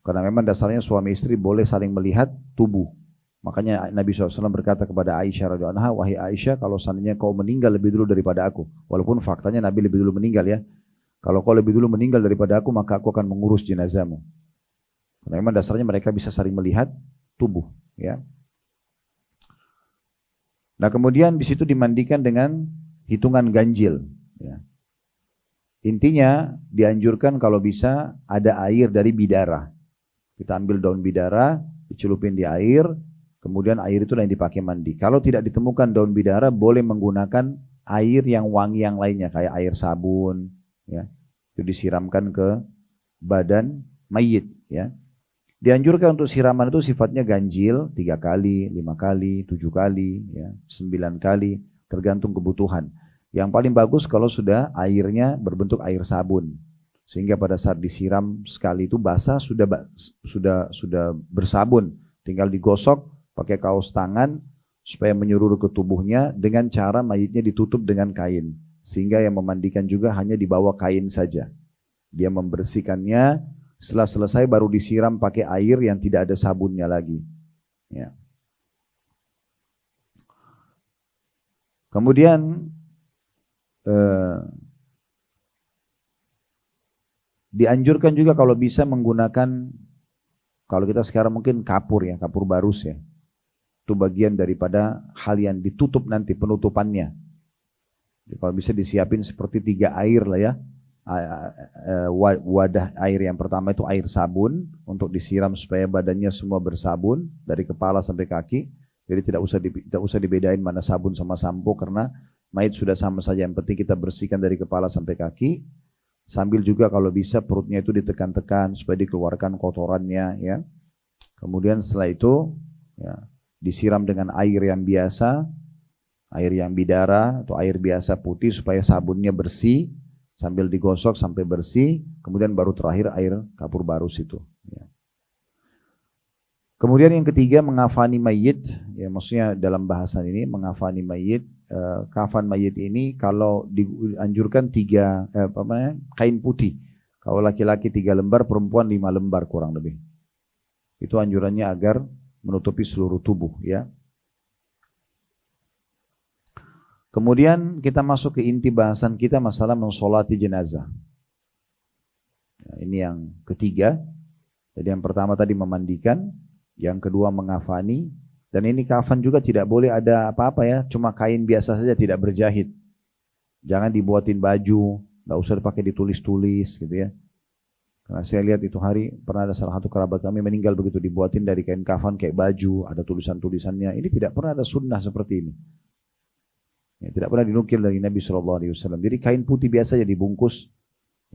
Karena memang dasarnya suami istri boleh saling melihat tubuh. Makanya Nabi SAW berkata kepada Aisyah radhiyallahu anha, wahai Aisyah, kalau seandainya kau meninggal lebih dulu daripada aku, walaupun faktanya Nabi lebih dulu meninggal ya, kalau kau lebih dulu meninggal daripada aku, maka aku akan mengurus jenazahmu. Karena memang dasarnya mereka bisa saling melihat tubuh, ya. Nah kemudian di situ dimandikan dengan hitungan ganjil. Ya. Intinya dianjurkan kalau bisa ada air dari bidara. Kita ambil daun bidara, dicelupin di air, kemudian air itu yang dipakai mandi. Kalau tidak ditemukan daun bidara, boleh menggunakan air yang wangi yang lainnya, kayak air sabun, ya. Itu disiramkan ke badan mayit, ya. Dianjurkan untuk siraman itu sifatnya ganjil, 3 kali, 5 kali, 7 kali, ya, 9 kali, tergantung kebutuhan. Yang paling bagus kalau sudah airnya berbentuk air sabun, sehingga pada saat disiram sekali itu basah sudah bersabun, tinggal digosok pakai kaos tangan supaya menyeluruh ke tubuhnya dengan cara mayitnya ditutup dengan kain, sehingga yang memandikan juga hanya dibawa kain saja. Dia membersihkannya. Setelah selesai baru disiram pakai air yang tidak ada sabunnya lagi. Ya. Kemudian dianjurkan juga kalau bisa menggunakan, kalau kita sekarang mungkin kapur ya, kapur barus ya. Itu bagian daripada hal yang ditutup nanti penutupannya. Jadi kalau bisa disiapin seperti 3 air lah ya. Wadah air yang pertama itu air sabun untuk disiram supaya badannya semua bersabun dari kepala sampai kaki. Jadi tidak usah dibedain mana sabun sama sampo karena mayit sudah sama saja. Yang penting kita bersihkan dari kepala sampai kaki. Sambil juga kalau bisa perutnya itu ditekan-tekan supaya dikeluarkan kotorannya ya. Kemudian setelah itu ya, disiram dengan air yang biasa, air yang bidara atau air biasa putih supaya sabunnya bersih. Sambil digosok sampai bersih, kemudian baru terakhir air kapur barus itu. Ya. Kemudian yang ketiga mengafani mayit, ya maksudnya dalam bahasan ini mengafani mayit, kafan mayit ini kalau dianjurkan 3 kain putih. Kalau laki-laki 3 lembar, perempuan 5 lembar kurang lebih. Itu anjurannya agar menutupi seluruh tubuh, ya. Kemudian kita masuk ke inti bahasan kita masalah mensolati jenazah. Nah, ini yang ketiga. Jadi yang pertama tadi memandikan, yang kedua mengafani, dan ini kafan juga tidak boleh ada apa-apa ya, cuma kain biasa saja tidak berjahit. Jangan dibuatin baju, nggak usah dipakai ditulis-tulis gitu ya. Karena saya lihat itu hari pernah ada salah satu kerabat kami meninggal begitu, dibuatin dari kain kafan kayak baju, ada tulisan-tulisannya. Ini tidak pernah ada sunnah seperti ini. Ya, tidak pernah dinukil dari Nabi SAW. Jadi kain putih biasa ya dibungkus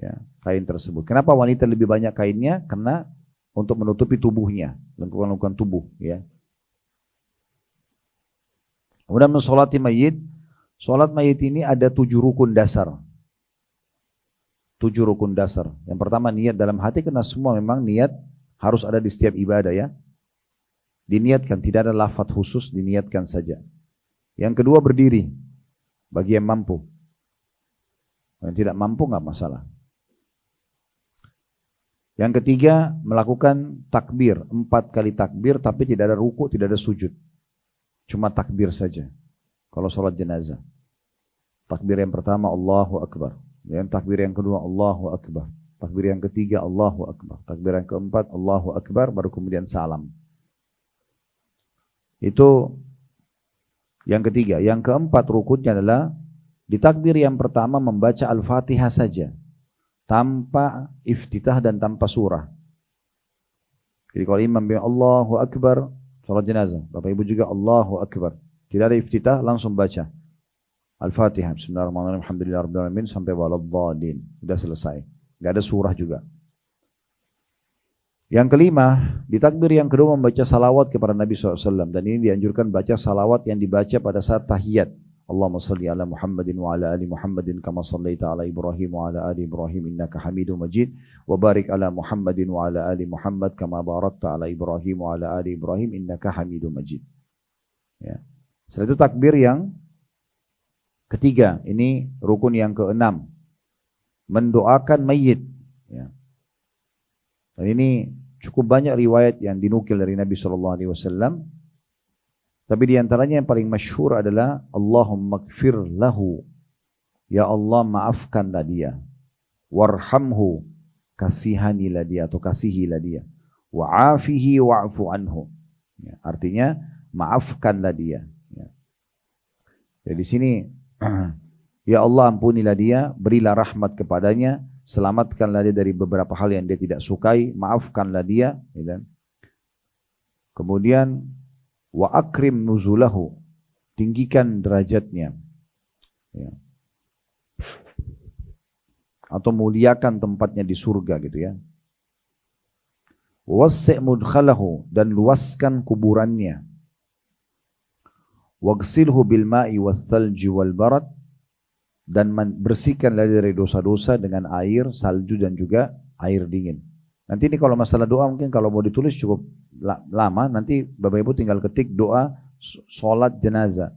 ya, kain tersebut. Kenapa wanita lebih banyak kainnya? Karena untuk menutupi tubuhnya, lengkungan-lengkungan tubuh ya. Kemudian mensolati mayit. Solat mayit ini ada 7 rukun dasar. 7 rukun dasar. Yang pertama niat dalam hati, karena semua memang niat harus ada di setiap ibadah ya. Diniatkan, tidak ada lafaz khusus, diniatkan saja. Yang kedua berdiri, bagi yang mampu. Yang tidak mampu nggak masalah. Yang ketiga melakukan takbir, 4 kali takbir, tapi tidak ada ruku, tidak ada sujud. Cuma takbir saja. Kalau sholat jenazah. Takbir yang pertama Allahu Akbar. Yang takbir yang kedua Allahu Akbar. Takbir yang ketiga Allahu Akbar. Takbir yang keempat Allahu Akbar, baru kemudian salam. Itu yang ketiga. Yang keempat rukunnya adalah di takbir yang pertama membaca Al-Fatihah saja, tanpa iftitah dan tanpa surah. Jadi kalau imam bilang Allahu Akbar, salat jenazah, Bapak Ibu juga Allahu Akbar. Tidak ada iftitah, langsung baca Al-Fatihah, Bismillahirrahmanirrahim, Alhamdulillahirrahmanirrahim, sampai waladhdallin. Sudah selesai. Tidak ada surah juga. Yang kelima, di takbir yang kedua membaca salawat kepada Nabi SAW. Dan ini dianjurkan baca salawat yang dibaca pada saat tahiyat. Allahumma salli ala Muhammadin wa ala ali Muhammadin kama sallaita ala Ibrahim wa ala ali Ibrahim innaka Hamidum Majid. Wa barik ala Muhammadin wa ala ali Muhammad kama barakta ala Ibrahim wa ala ali Ibrahim innaka Hamidum Majid. Ya. Setelah itu takbir yang ketiga, ini rukun yang keenam, mendoakan mayit. Ya. Dan ini cukup banyak riwayat yang dinukil dari Nabi SAW. Tapi diantaranya yang paling masyhur adalah Allahumma gfir lahu. Ya Allah, maafkanlah dia. Warhamhu, kasihanilah dia atau kasihilah dia. Wa'afihi wa'fu anhu. Ya, artinya maafkanlah dia. Ya. Jadi di sini ya Allah, ampunilah dia, berilah rahmat kepadanya, selamatkanlah dia dari beberapa hal yang dia tidak sukai, maafkanlah dia. Ya. Kemudian wa akrim nuzulahu, tinggikan derajatnya. Ya. Atau muliakan tempatnya di surga gitu ya. Wassi' mudkhalahu, dan luaskan kuburannya. Wagsilhu bil ma'i wath thalji wal barad, dan bersihkanlah dari dosa-dosa dengan air, salju dan juga air dingin. Nanti ini kalau masalah doa mungkin kalau mau ditulis cukup lama, nanti Bapak Ibu tinggal ketik doa sholat jenazah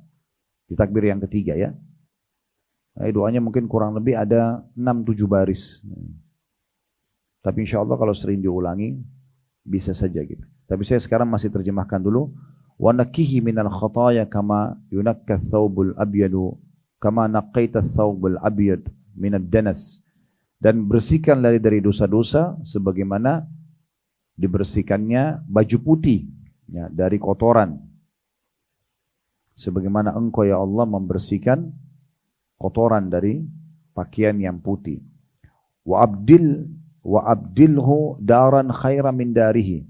di takbir yang ketiga ya. Nah, doanya mungkin kurang lebih ada 6-7 baris. Tapi insya Allah kalau sering diulangi bisa saja gitu. Tapi saya sekarang masih terjemahkan dulu. Wa nakihi minal khataya kama yunakka thawbul abyadu kama naqaita thawbul abyad minad danas, dan bersihkanlah dari dosa-dosa sebagaimana dibersihkannya baju putih ya, dari kotoran, sebagaimana engkau ya Allah membersihkan kotoran dari pakaian yang putih. Wa abdilhu daran khairan min darihi,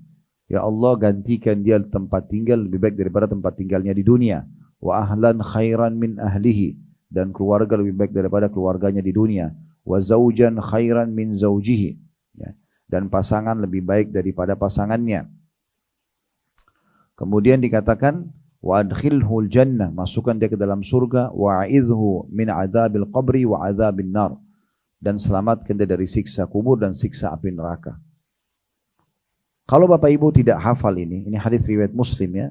ya Allah gantikan dia tempat tinggal lebih baik daripada tempat tinggalnya di dunia. Wa ahlan khairan min ahlihi, dan keluarga lebih baik daripada keluarganya di dunia. Wa zaujan khairan min zaujihi, ya, dan pasangan lebih baik daripada pasangannya. Kemudian dikatakan wa adkhilhul jannah, masukkan dia ke dalam surga. Wa a'idhu min adzabil qabri wa adzabin nar, dan selamatkan dia dari siksa kubur dan siksa api neraka. Kalau Bapak Ibu tidak hafal ini hadis riwayat Muslim ya,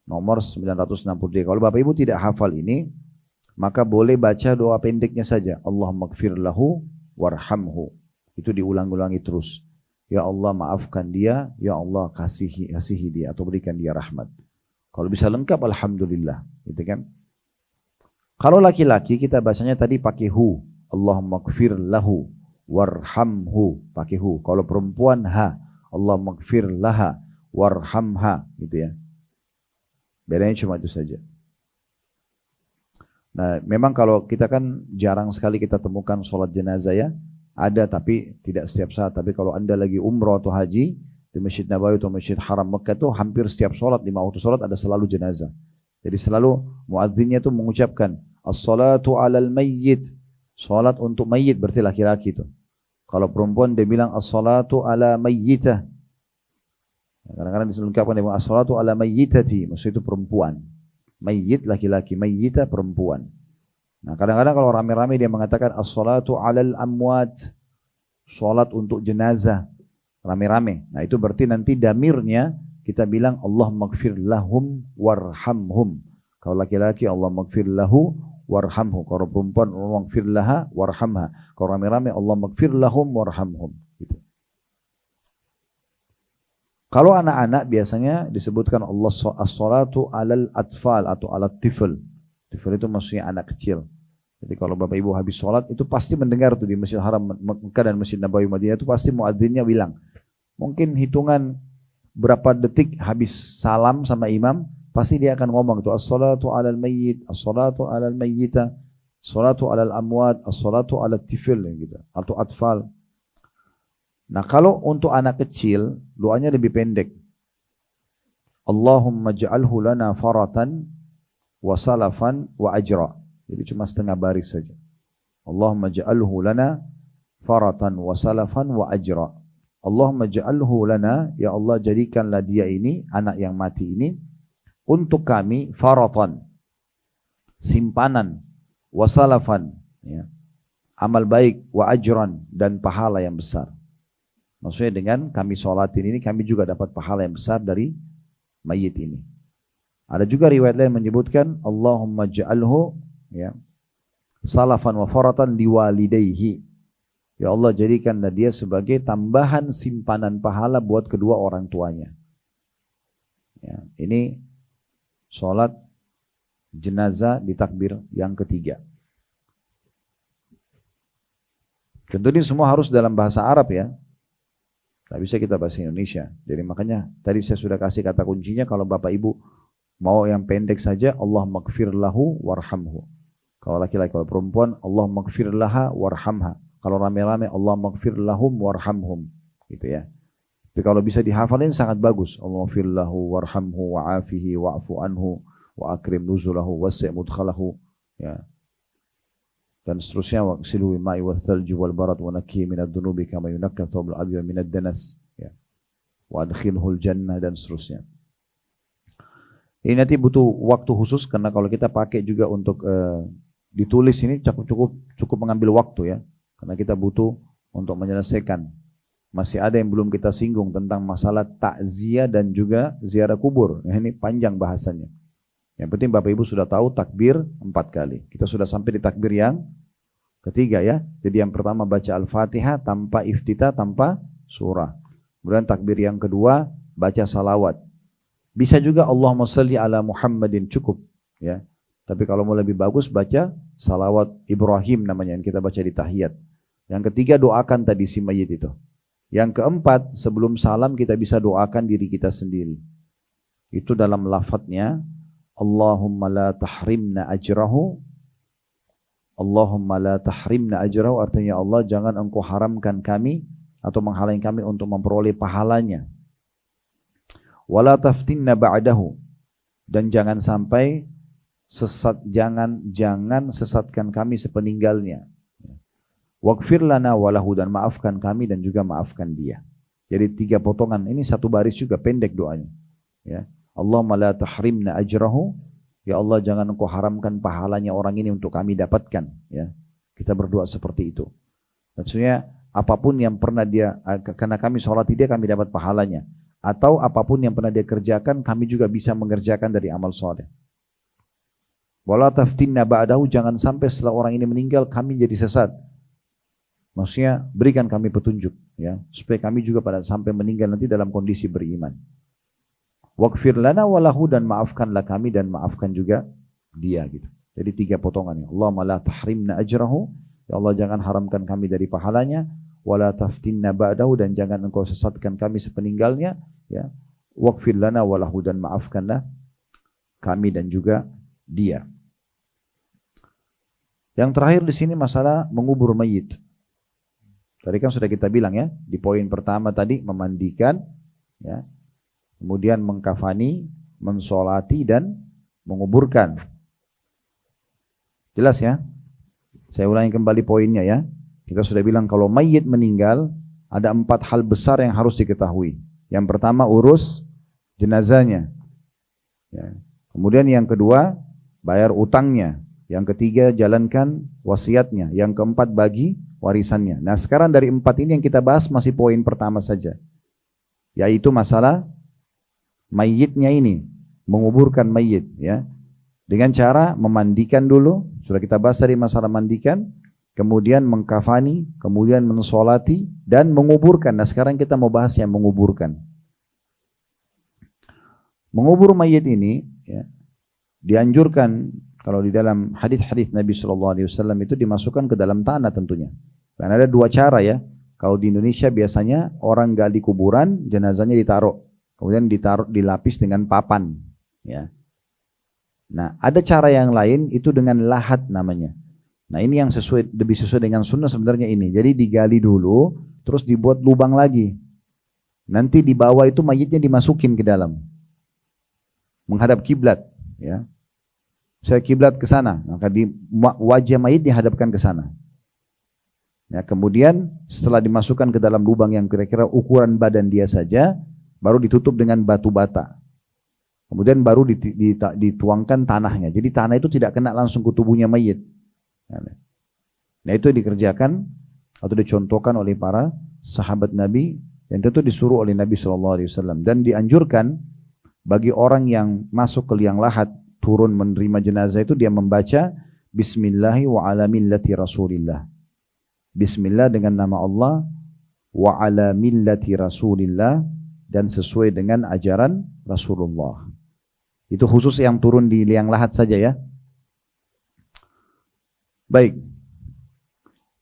nomor 963. Kalau Bapak Ibu tidak hafal ini, maka boleh baca doa pendeknya saja. Allahumma gfir lahu warhamhu. Itu diulang-ulangi terus. Ya Allah, maafkan dia, ya Allah kasihi dia atau berikan dia rahmat. Kalau bisa lengkap alhamdulillah, gitu kan? Kalau laki-laki kita bacanya tadi pakai hu. Allahumma gfir lahu warhamhu, pakai hu. Kalau perempuan ha. Allahumma gfir laha warhamha, gitu ya. Bedanya cuma itu saja. Nah, memang kalau kita kan jarang sekali kita temukan sholat jenazah ya. Ada tapi tidak setiap saat. Tapi kalau Anda lagi umroh atau haji di Masjid Nabawi atau Masjid Haram Mekah itu hampir setiap sholat, 5 waktu sholat ada selalu jenazah. Jadi selalu muadzinnya itu mengucapkan as-salatu alal mayyit. Sholat untuk mayyit berarti laki-laki itu. Kalau perempuan dia bilang as-salatu ala mayyitah. Kadang-kadang diselengkapkan dengan as-salatu ala mayyitati. Maksudnya itu perempuan. Mayyit laki-laki, mayyita perempuan. Nah, kadang-kadang kalau rame-rame dia mengatakan as-salatu 'alal amwat. Salat untuk jenazah. Rame-rame. Nah, itu berarti nanti damirnya kita bilang Allah maghfir lahum warhamhum. Kalau laki-laki Allah maghfir lahu warhamhu. Kalau perempuan Allah maghfir laha warhamha. Kalau rame-rame Allah maghfir lahum warhamhum. Gitu. Kalau anak-anak biasanya disebutkan Allah as-salatu alal atfal atau alat tifl. Tifl itu maksudnya anak kecil. Jadi kalau bapak ibu habis sholat itu pasti mendengar tuh di Masjid Haram Mekah dan Masjid Nabawi Madinah itu pasti muadzinnya bilang. Mungkin hitungan berapa detik habis salam sama imam pasti dia akan ngomong tuh as-salatu alal mayyit, as-salatu alal mayyita, as-salatu alal amwat, as-salatu alal tifl gitu atau atfal. Nah, kalau untuk anak kecil, doanya lebih pendek. Allahumma ja'alhu lana faratan wa salafan wa ajra. Jadi cuma setengah baris saja. Allahumma ja'alhu lana faratan wa salafan wa ajra. Allahumma ja'alhu lana, ya Allah jadikanlah dia ini, anak yang mati ini, untuk kami faratan, simpanan, wa salafan, ya, amal baik, wa ajran, dan pahala yang besar. Maksudnya dengan kami sholatin ini kami juga dapat pahala yang besar dari mayit ini. Ada juga riwayat lain menyebutkan Allahumma ja'alhu ya salafan wa faratan liwalidayhi. Ya Allah jadikanlah dia sebagai tambahan simpanan pahala buat kedua orang tuanya. Ya, ini sholat jenazah di takbir yang ketiga. Tentu ini semua harus dalam bahasa Arab ya. Tak bisa kita bahasa Indonesia. Jadi makanya tadi saya sudah kasih kata kuncinya kalau Bapak Ibu mau yang pendek saja Allah maghfir lahu warhamhu. Kalau laki-laki, kalau perempuan Allah maghfir laha warhamha. Kalau rame-rame Allah maghfir lahum warhamhum. Gitu ya. Tapi kalau bisa dihafalin sangat bagus. Allah maghfir lahu warhamhu wa'afihi wa'fu anhu wa akrim nuzulahu wasi' mudkhalahu. Ya. Dan seterusnya waqsilhu bima'i wath-thalji wal barad wa nakkihi minadh dhunubi kama yunakka thawbul abyad minad danas ya wa adkhilhul jannah dan seterusnya. Ini nanti butuh waktu khusus karena kalau kita pakai juga untuk ditulis ini cukup mengambil waktu ya karena kita butuh untuk menyelesaikan. Masih ada yang belum kita singgung tentang masalah takziah dan juga ziarah kubur. Nah, ini panjang bahasannya. Yang penting Bapak Ibu sudah tahu takbir 4 kali. Kita sudah sampai di takbir yang ketiga ya. Jadi yang pertama baca Al-Fatihah tanpa iftitah, tanpa surah. Kemudian takbir yang kedua baca salawat. Bisa juga Allahumma salli ala Muhammadin cukup ya. Tapi kalau mau lebih bagus baca salawat Ibrahim namanya yang kita baca di tahiyat. Yang ketiga doakan tadi si mayit itu. Yang keempat sebelum salam kita bisa doakan diri kita sendiri. Itu dalam lafadznya Allahumma la tahrimna ajrahu. Allahumma la tahrimna ajrahu artinya Allah jangan engkau haramkan kami atau menghalangi kami untuk memperoleh pahalanya. Wala taftinna ba'dahu dan jangan sampai jangan sesatkan kami sepeninggalnya. Waghfir lana walahu dan maafkan kami dan juga maafkan dia. Jadi 3 potongan ini satu baris juga pendek doanya. Ya. Allahumma la tahrimna ajrahu. Ya Allah jangan engkau haramkan pahalanya orang ini untuk kami dapatkan. Ya. Kita berdoa seperti itu. Maksudnya apapun yang pernah dia, karena kami sholati dia kami dapat pahalanya. Atau apapun yang pernah dia kerjakan kami juga bisa mengerjakan dari amal soleh. Wala taftinna ba'dahu jangan sampai setelah orang ini meninggal kami jadi sesat. Maksudnya berikan kami petunjuk. Ya, supaya kami juga pada sampai meninggal nanti dalam kondisi beriman. Waghfir lana walahu dan maafkanlah kami dan maafkan juga dia gitu. Jadi 3 potongan ya. Allahumma la tahrimna ajrahu. Ya Allah jangan haramkan kami dari pahalanya. Wala taftinna ba'dahu dan jangan engkau sesatkan kami sepeninggalnya. Ya. Waghfir lana walahu dan maafkanlah kami dan juga dia. Yang terakhir di sini masalah mengubur mayit. Tadi kan sudah kita bilang ya, di poin pertama tadi memandikan, ya, kemudian mengkafani, mensolati dan menguburkan. Jelas ya? Saya ulangi kembali poinnya ya. Kita sudah bilang kalau mayit meninggal ada 4 hal besar yang harus diketahui. Yang pertama urus jenazahnya. Ya. Kemudian yang kedua bayar utangnya. Yang ketiga jalankan wasiatnya. Yang keempat bagi warisannya. Nah sekarang dari 4 ini yang kita bahas masih poin pertama saja. Yaitu masalah mayitnya ini. Menguburkan mayit ya. Dengan cara memandikan dulu. Sudah kita bahas dari masalah mandikan. Kemudian mengkafani, kemudian mensolati dan menguburkan. Nah sekarang kita mau bahas yang menguburkan. Mengubur mayit ini ya, dianjurkan kalau di dalam hadis-hadis Nabi SAW itu dimasukkan ke dalam tanah tentunya. Dan ada 2 cara ya. Kalau di Indonesia biasanya orang gali kuburan, jenazahnya ditaruh, kemudian dilapis dengan papan. Ya. Nah ada cara yang lain itu dengan lahat namanya. Nah ini yang lebih sesuai dengan sunnah sebenarnya ini. Jadi digali dulu, terus dibuat lubang lagi. Nanti di bawah itu mayitnya dimasukin ke dalam. Menghadap kiblat. Ya. Saya kiblat ke sana, maka wajah mayit dihadapkan ke sana. Ya, kemudian setelah dimasukkan ke dalam lubang yang kira-kira ukuran badan dia saja, baru ditutup dengan batu bata. Kemudian baru dituangkan tanahnya. Jadi tanah itu tidak kena langsung ke tubuhnya mayit. Nah itu dikerjakan atau dicontohkan oleh para sahabat Nabi yang tentu disuruh oleh Nabi SAW dan dianjurkan bagi orang yang masuk ke liang lahat turun menerima jenazah itu dia membaca Bismillahi wa ala millati Rasulillah. Bismillah dengan nama Allah, wa ala millati Rasulillah dan sesuai dengan ajaran Rasulullah. Itu khusus yang turun di liang lahat saja ya. Baik,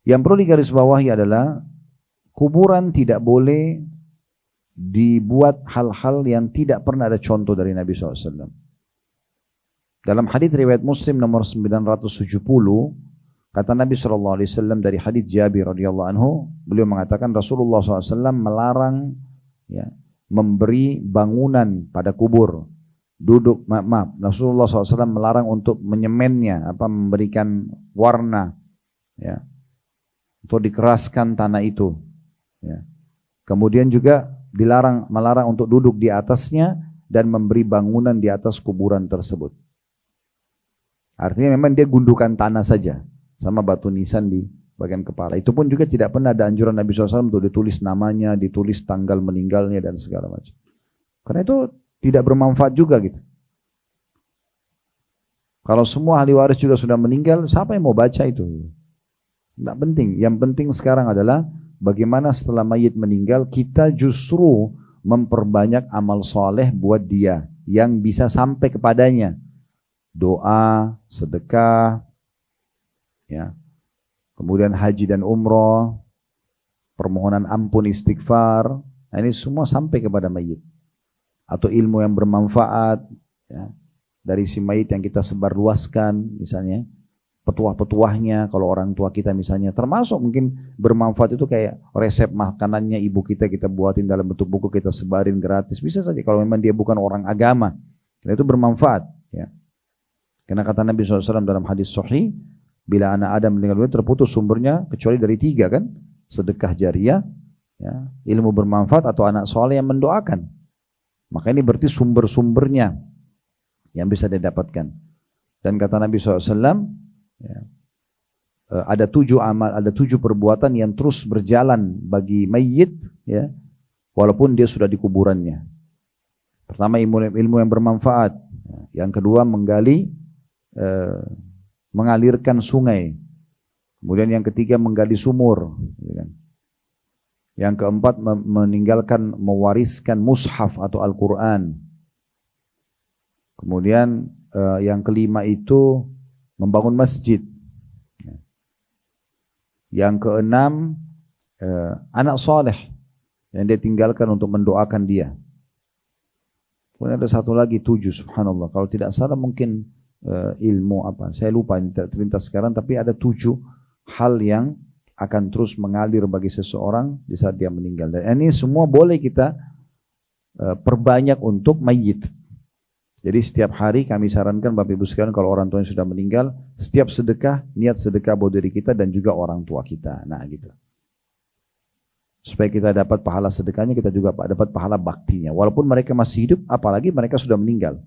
yang perlu digarisbawahi adalah kuburan tidak boleh dibuat hal-hal yang tidak pernah ada contoh dari Nabi SAW. Dalam hadis riwayat Muslim nomor 970, kata Nabi SAW dari hadis Jabir radhiyallahu anhu, beliau mengatakan Rasulullah SAW melarang ya, memberi bangunan pada kubur. Rasulullah SAW melarang untuk menyemennya, memberikan warna, ya, untuk dikeraskan tanah itu. Ya. Kemudian juga melarang untuk duduk di atasnya dan memberi bangunan di atas kuburan tersebut. Artinya memang dia gundukan tanah saja, sama batu nisan di bagian kepala. Itu pun juga tidak pernah ada anjuran Nabi SAW untuk ditulis namanya, ditulis tanggal meninggalnya dan segala macam. Karena itu tidak bermanfaat juga gitu. Kalau semua ahli waris juga sudah meninggal, siapa yang mau baca itu? Tidak penting. Yang penting sekarang adalah bagaimana setelah mayit meninggal kita justru memperbanyak amal soleh buat dia yang bisa sampai kepadanya. Doa, sedekah, ya. Kemudian haji dan umroh, permohonan ampun, istighfar. Nah, ini semua sampai kepada mayit. Atau ilmu yang bermanfaat ya, dari si mayit yang kita sebarluaskan misalnya petuah-petuahnya kalau orang tua kita misalnya, termasuk mungkin bermanfaat itu kayak resep makanannya ibu kita buatin dalam bentuk buku kita sebarin gratis, bisa saja kalau memang dia bukan orang agama, dan itu bermanfaat ya. Karena kata Nabi SAW dalam hadis sahih, bila anak Adam meninggal dunia terputus sumbernya kecuali dari 3 kan, sedekah jariah ya, ilmu bermanfaat atau anak soleh yang mendoakan. Maka ini berarti sumber-sumbernya yang bisa didapatkan. Dan kata Nabi SAW, ya, ada 7 amal, ada 7 perbuatan yang terus berjalan bagi mayit, ya, walaupun dia sudah di kuburannya. Pertama ilmu yang bermanfaat, yang kedua mengalirkan sungai, kemudian yang ketiga menggali sumur. Yang keempat mewariskan mushaf atau Al-Quran. Kemudian yang kelima itu membangun masjid. Yang keenam anak soleh yang dia tinggalkan untuk mendoakan dia. Kemudian ada satu lagi 7, subhanallah. Kalau tidak salah mungkin ilmu apa, saya lupa ini terlintas sekarang, tapi ada 7 hal yang akan terus mengalir bagi seseorang di saat dia meninggal. Dan ini semua boleh kita perbanyak untuk mayit. Jadi setiap hari kami sarankan Bapak Ibu sekalian, kalau orang tua yang sudah meninggal, setiap sedekah, niat sedekah buat diri kita dan juga orang tua kita. Nah gitu. Supaya kita dapat pahala sedekahnya, kita juga dapat pahala baktinya. Walaupun mereka masih hidup, apalagi mereka sudah meninggal.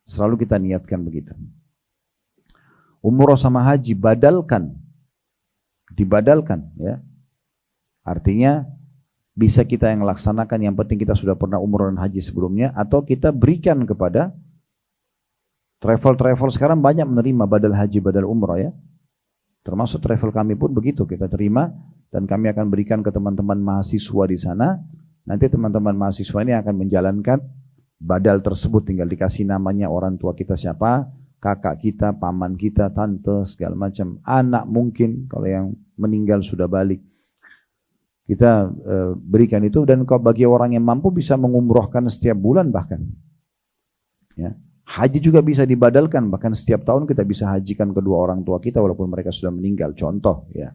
Selalu kita niatkan begitu. Umroh sama haji, dibadalkan ya. Artinya bisa kita yang laksanakan, yang penting kita sudah pernah umroh dan haji sebelumnya, atau kita berikan kepada travel sekarang banyak menerima badal haji, badal umroh ya. Termasuk travel kami pun begitu, kita terima dan kami akan berikan ke teman-teman mahasiswa di sana. Nanti teman-teman mahasiswa ini akan menjalankan badal tersebut, tinggal dikasih namanya orang tua kita siapa, kakak kita, paman kita, tante, segala macam, anak mungkin kalau yang meninggal sudah balik. Kita berikan itu, dan kalau bagi orang yang mampu bisa mengumrohkan setiap bulan bahkan. Ya. Haji juga bisa dibadalkan, bahkan setiap tahun kita bisa hajikan kedua orang tua kita walaupun mereka sudah meninggal. Contoh ya.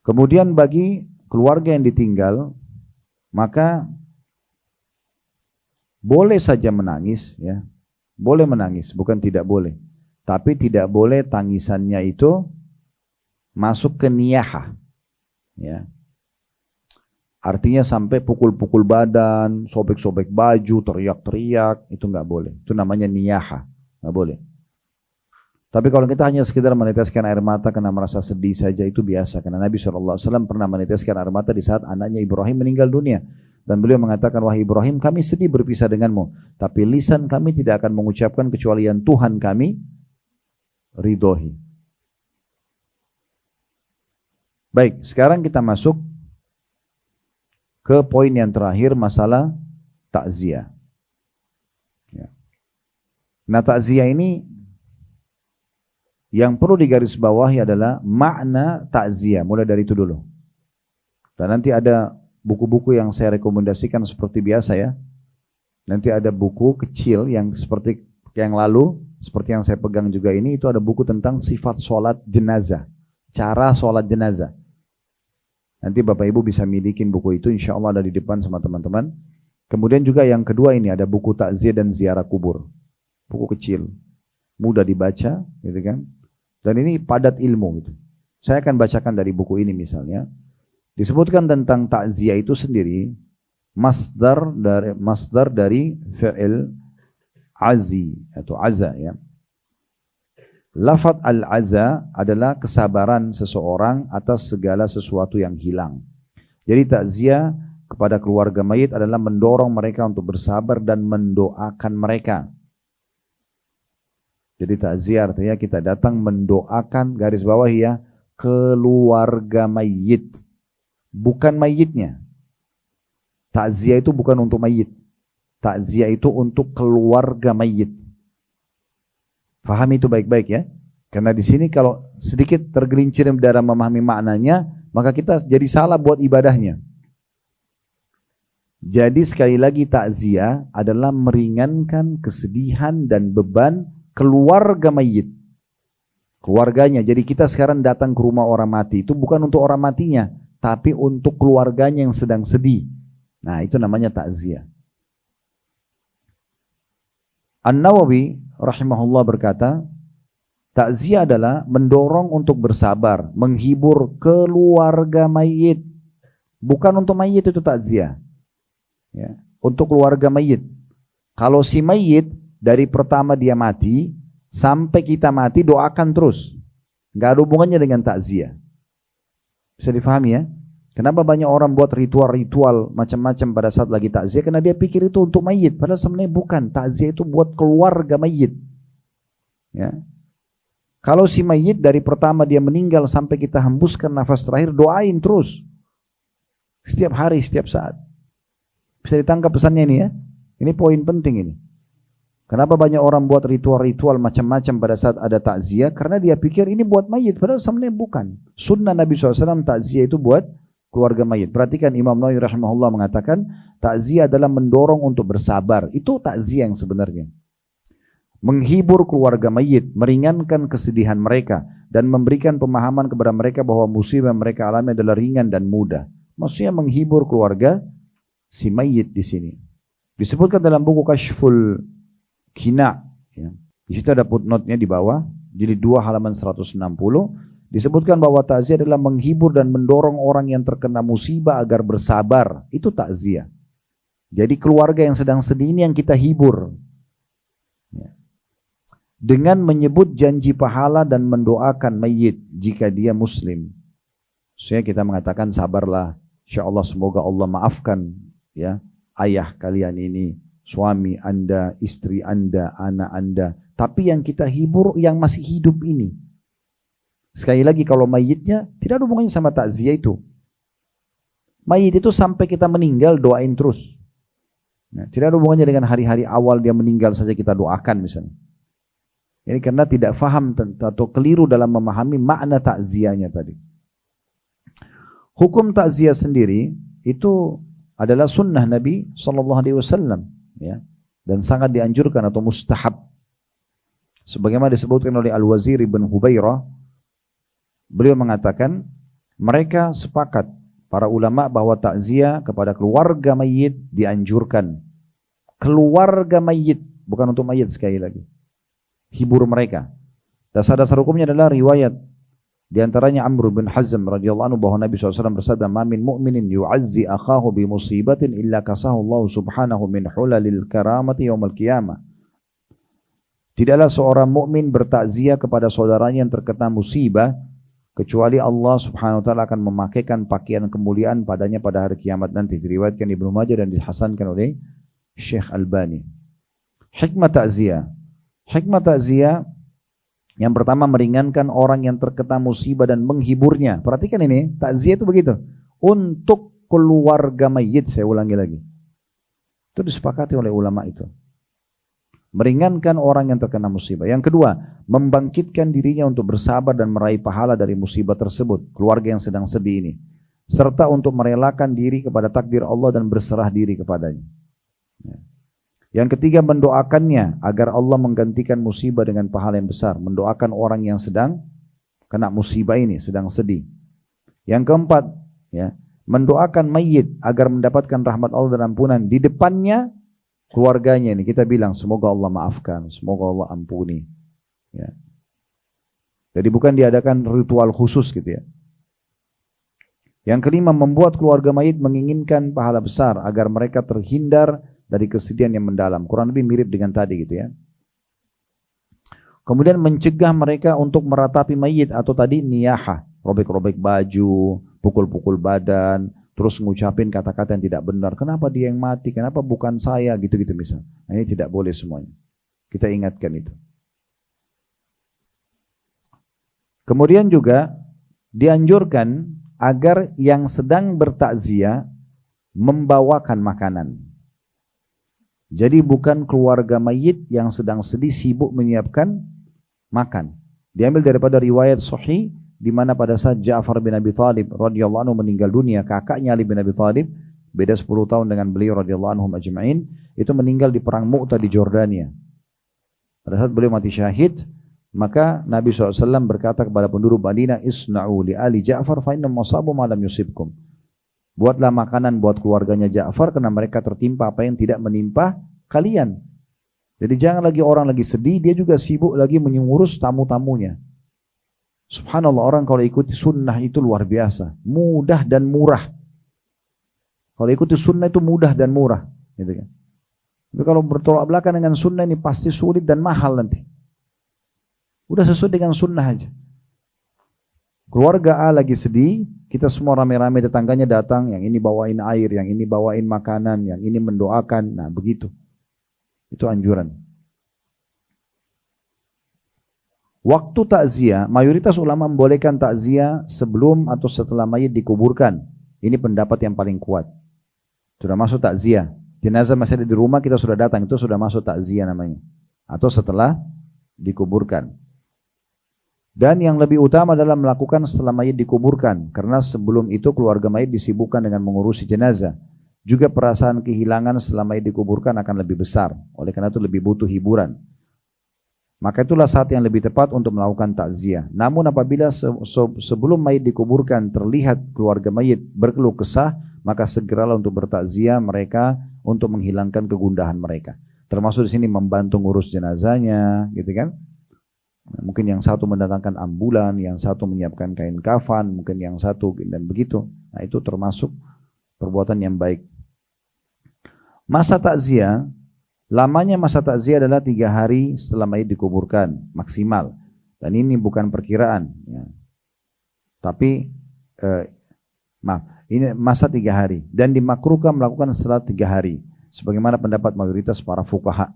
Kemudian bagi keluarga yang ditinggal, maka boleh saja menangis ya. Boleh menangis, bukan tidak boleh. Tapi tidak boleh tangisannya itu masuk ke niyahah. Ya. Artinya sampai pukul-pukul badan, sobek-sobek baju, teriak-teriak, itu nggak boleh. Itu namanya niyahah, nggak boleh. Tapi kalau kita hanya sekedar meneteskan air mata karena merasa sedih saja, itu biasa. Karena Nabi SAW pernah meneteskan air mata di saat anaknya Ibrahim meninggal dunia. Dan beliau mengatakan, wahai Ibrahim, kami sedih berpisah denganmu, tapi lisan kami tidak akan mengucapkan kecuali yang Tuhan kami ridhoi. Baik, sekarang kita masuk ke poin yang terakhir, masalah takziah. Ya. Nah, takziah ini yang perlu digarisbawahi adalah makna takziah. Mulai dari itu dulu. Dan nanti ada buku-buku yang saya rekomendasikan seperti biasa ya. Nanti ada buku kecil yang seperti yang lalu, seperti yang saya pegang juga ini, itu ada buku tentang sifat sholat jenazah. Cara sholat jenazah. Nanti Bapak Ibu bisa milikin buku itu, insya Allah ada di depan sama teman-teman. Kemudian juga yang kedua ini ada buku takziah dan ziarah kubur. Buku kecil, mudah dibaca, gitu kan? Dan ini padat ilmu gitu. Saya akan bacakan dari buku ini misalnya. Disebutkan tentang takziah itu sendiri, masdar dari fi'il azi atau aza ya. Lafaz al-aza adalah kesabaran seseorang atas segala sesuatu yang hilang. Jadi takziah kepada keluarga mayit adalah mendorong mereka untuk bersabar dan mendoakan mereka. Jadi takziah artinya kita datang mendoakan, garis bawah ya, keluarga mayit, bukan mayitnya. Takziah itu bukan untuk mayit. Takziah itu untuk keluarga mayit. Fahami itu baik-baik ya. Karena di sini kalau sedikit tergelincir dalam memahami maknanya, maka kita jadi salah buat ibadahnya. Jadi sekali lagi takziah adalah meringankan kesedihan dan beban keluarga mayit. Keluarganya. Jadi kita sekarang datang ke rumah orang mati itu bukan untuk orang matinya, tapi untuk keluarganya yang sedang sedih. Nah, itu namanya takziah. An-Nawawi rahimahullah berkata, takziah adalah mendorong untuk bersabar, menghibur keluarga mayit. Bukan untuk mayit itu takziah. Ya, untuk keluarga mayit. Kalau si mayit dari pertama dia mati sampai kita mati doakan terus. Gak ada hubungannya dengan takziah. Bisa difahami ya? Kenapa banyak orang buat ritual-ritual macam-macam pada saat lagi takziah? Karena dia pikir itu untuk mayit. Padahal sebenarnya bukan. Takziah itu buat keluarga mayit. Ya. Kalau si mayit dari pertama dia meninggal sampai kita hembuskan nafas terakhir, doain terus. Setiap hari, setiap saat. Bisa ditangkap pesannya ini ya? Ini poin penting ini. Kenapa banyak orang buat ritual-ritual macam-macam pada saat ada takziah? Karena dia pikir ini buat mayit. Padahal sebenarnya bukan. Sunnah Nabi SAW takziah itu buat keluarga mayit. Perhatikan Imam Nawawi rahimahullah mengatakan takziah adalah mendorong untuk bersabar. Itu takziah yang sebenarnya. Menghibur keluarga mayit, meringankan kesedihan mereka dan memberikan pemahaman kepada mereka bahwa musibah yang mereka alami adalah ringan dan mudah. Maksudnya menghibur keluarga si mayit di sini. Disebutkan dalam buku Kashful Kina, ya. Di situ ada footnote-nya di bawah, jilid 2 halaman 160. Disebutkan bahwa takziah adalah menghibur dan mendorong orang yang terkena musibah agar bersabar. Itu takziah. Jadi keluarga yang sedang sedih ini yang kita hibur. Ya. Dengan menyebut janji pahala dan mendoakan mayit jika dia muslim. Maksudnya kita mengatakan sabarlah, insyaallah semoga Allah maafkan ya ayah kalian ini, suami anda, istri anda, anak anda. Tapi yang kita hibur yang masih hidup ini. Sekali lagi kalau mayitnya tidak ada hubungannya sama takziah itu. Mayit itu sampai kita meninggal doain terus. Nah, tidak ada hubungannya dengan hari-hari awal dia meninggal saja kita doakan misalnya. Ini karena tidak faham atau keliru dalam memahami makna takziahnya tadi. Hukum takziah sendiri itu adalah sunnah Nabi SAW, ya, dan sangat dianjurkan atau mustahab. Sebagaimana disebutkan oleh Al-Wazir ibn Hubairah, beliau mengatakan mereka sepakat para ulama bahwa takziah kepada keluarga mayit dianjurkan. Keluarga mayit, bukan untuk mayit sekali lagi. Hibur mereka. Dasar-dasar hukumnya adalah riwayat. Di antaranya Amr bin Hazm radhiyallahu anhu bahwa Nabi SAW bersabda, "Ma min mu'minin yu'azzi akhahu bi musibatin illa kasahu Allah subhanahu min hulalil karamati yaumil qiyamah." Tidaklah seorang mukmin bertakziah kepada saudaranya yang terkena musibah kecuali Allah Subhanahu wa taala akan memakaikan pakaian kemuliaan padanya pada hari kiamat nanti. Diriwayatkan Ibnu Majah dan dihasankan oleh Syekh Albani. Hikmah takziah. Hikmah takziah yang pertama meringankan orang yang terkena musibah dan menghiburnya. Perhatikan ini, takziah itu begitu. Untuk keluarga mayit, saya ulangi lagi. Itu disepakati oleh ulama itu. Meringankan orang yang terkena musibah. Yang kedua, membangkitkan dirinya untuk bersabar dan meraih pahala dari musibah tersebut. Keluarga yang sedang sedih ini. Serta untuk merelakan diri kepada takdir Allah dan berserah diri kepadanya. Yang ketiga, mendoakannya agar Allah menggantikan musibah dengan pahala yang besar. Mendoakan orang yang sedang kena musibah ini, sedang sedih. Yang keempat, ya, mendoakan mayit agar mendapatkan rahmat Allah dan ampunan. Di depannya keluarganya ini kita bilang semoga Allah maafkan, semoga Allah ampuni. Ya. Jadi bukan diadakan ritual khusus gitu ya. Yang kelima, membuat keluarga mayit menginginkan pahala besar agar mereka terhindar dari kesedihan yang mendalam. Kurang lebih mirip dengan tadi gitu ya. Kemudian mencegah mereka untuk meratapi mayit atau tadi niyahah, robek-robek baju, pukul-pukul badan, terus ngucapin kata-kata yang tidak benar. Kenapa dia yang mati? Kenapa bukan saya? Gitu-gitu misal. Nah, ini tidak boleh semuanya. Kita ingatkan itu. Kemudian juga dianjurkan agar yang sedang bertakziah membawakan makanan. Jadi bukan keluarga mayit yang sedang sedih sibuk menyiapkan makan. Diambil daripada riwayat sahih di mana pada saat Ja'far bin Abi Thalib radhiyallahu anhu meninggal dunia, kakaknya Ali bin Abi Thalib, beda 10 tahun dengan beliau radhiyallahu anhum ajma'in, itu meninggal di perang Mu'tah di Jordania. Pada saat beliau mati syahid, maka Nabi SAW berkata kepada penduduk Madinah, "Isna'u li ali Ja'far fa innahum asabu ma lam yusibkum." Buatlah makanan buat keluarganya Ja'far karena mereka tertimpa apa yang tidak menimpa kalian. Jadi jangan lagi orang lagi sedih, dia juga sibuk lagi mengurus tamu-tamunya. Subhanallah, orang kalau ikuti sunnah itu luar biasa. Mudah dan murah. Kalau ikuti sunnah itu mudah dan murah. Gitu kan. Tapi kalau bertolak belakang dengan sunnah ini pasti sulit dan mahal nanti. Udah sesuai dengan sunnah aja. Keluarga A lagi sedih, kita semua rame-rame tetangganya datang, yang ini bawain air, yang ini bawain makanan, yang ini mendoakan. Nah begitu. Itu anjuran. Waktu takziah, mayoritas ulama membolehkan takziah sebelum atau setelah mayit dikuburkan. Ini pendapat yang paling kuat. Sudah masuk takziah. Jenazah masih ada di rumah, kita sudah datang, itu sudah masuk takziah namanya. Atau setelah dikuburkan. Dan yang lebih utama adalah melakukan setelah mayit dikuburkan, karena sebelum itu keluarga mayit disibukkan dengan mengurusi jenazah. Juga perasaan kehilangan setelah mayit dikuburkan akan lebih besar, oleh karena itu lebih butuh hiburan. Maka itulah saat yang lebih tepat untuk melakukan takziah. Namun apabila sebelum mayit dikuburkan terlihat keluarga mayit berkeluh kesah, maka segeralah untuk bertakziah mereka untuk menghilangkan kegundahan mereka. Termasuk di sini membantu ngurus jenazahnya, gitu kan? Mungkin yang satu mendatangkan ambulan, yang satu menyiapkan kain kafan, mungkin yang satu dan begitu. Nah, itu termasuk perbuatan yang baik. Masa takziah, lamanya masa takziah adalah 3 hari setelah mayit dikuburkan, maksimal. Dan ini bukan perkiraan. Ya. Tapi, ini masa 3 hari. Dan dimakruhkan melakukan setelah 3 hari. Sebagaimana pendapat mayoritas para fuqaha.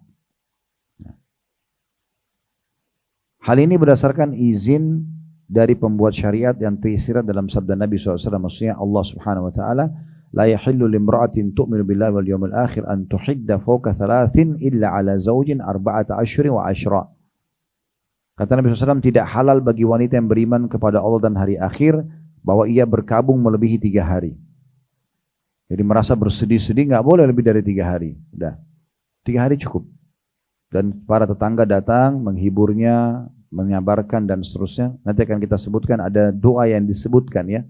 Hal ini berdasarkan izin dari pembuat syariat yang tersirat dalam sabda Nabi SAW. Maksudnya Allah Subhanahu Wa Taala, la yahillu limra'atin tu'minu billahi wal yawmil akhir an tuhidda fawqa 3 illa ala zawjin 4 ashhurin wa ashra. Kata Nabi SAW, tidak halal bagi wanita yang beriman kepada Allah dan hari akhir bahwa ia berkabung melebihi 3 hari. Jadi merasa bersedih-sedih nggak boleh lebih dari 3 hari. Udah, 3 hari cukup. Dan para tetangga datang menghiburnya, menyabarkan dan seterusnya. Nanti akan kita sebutkan ada doa yang disebutkan ya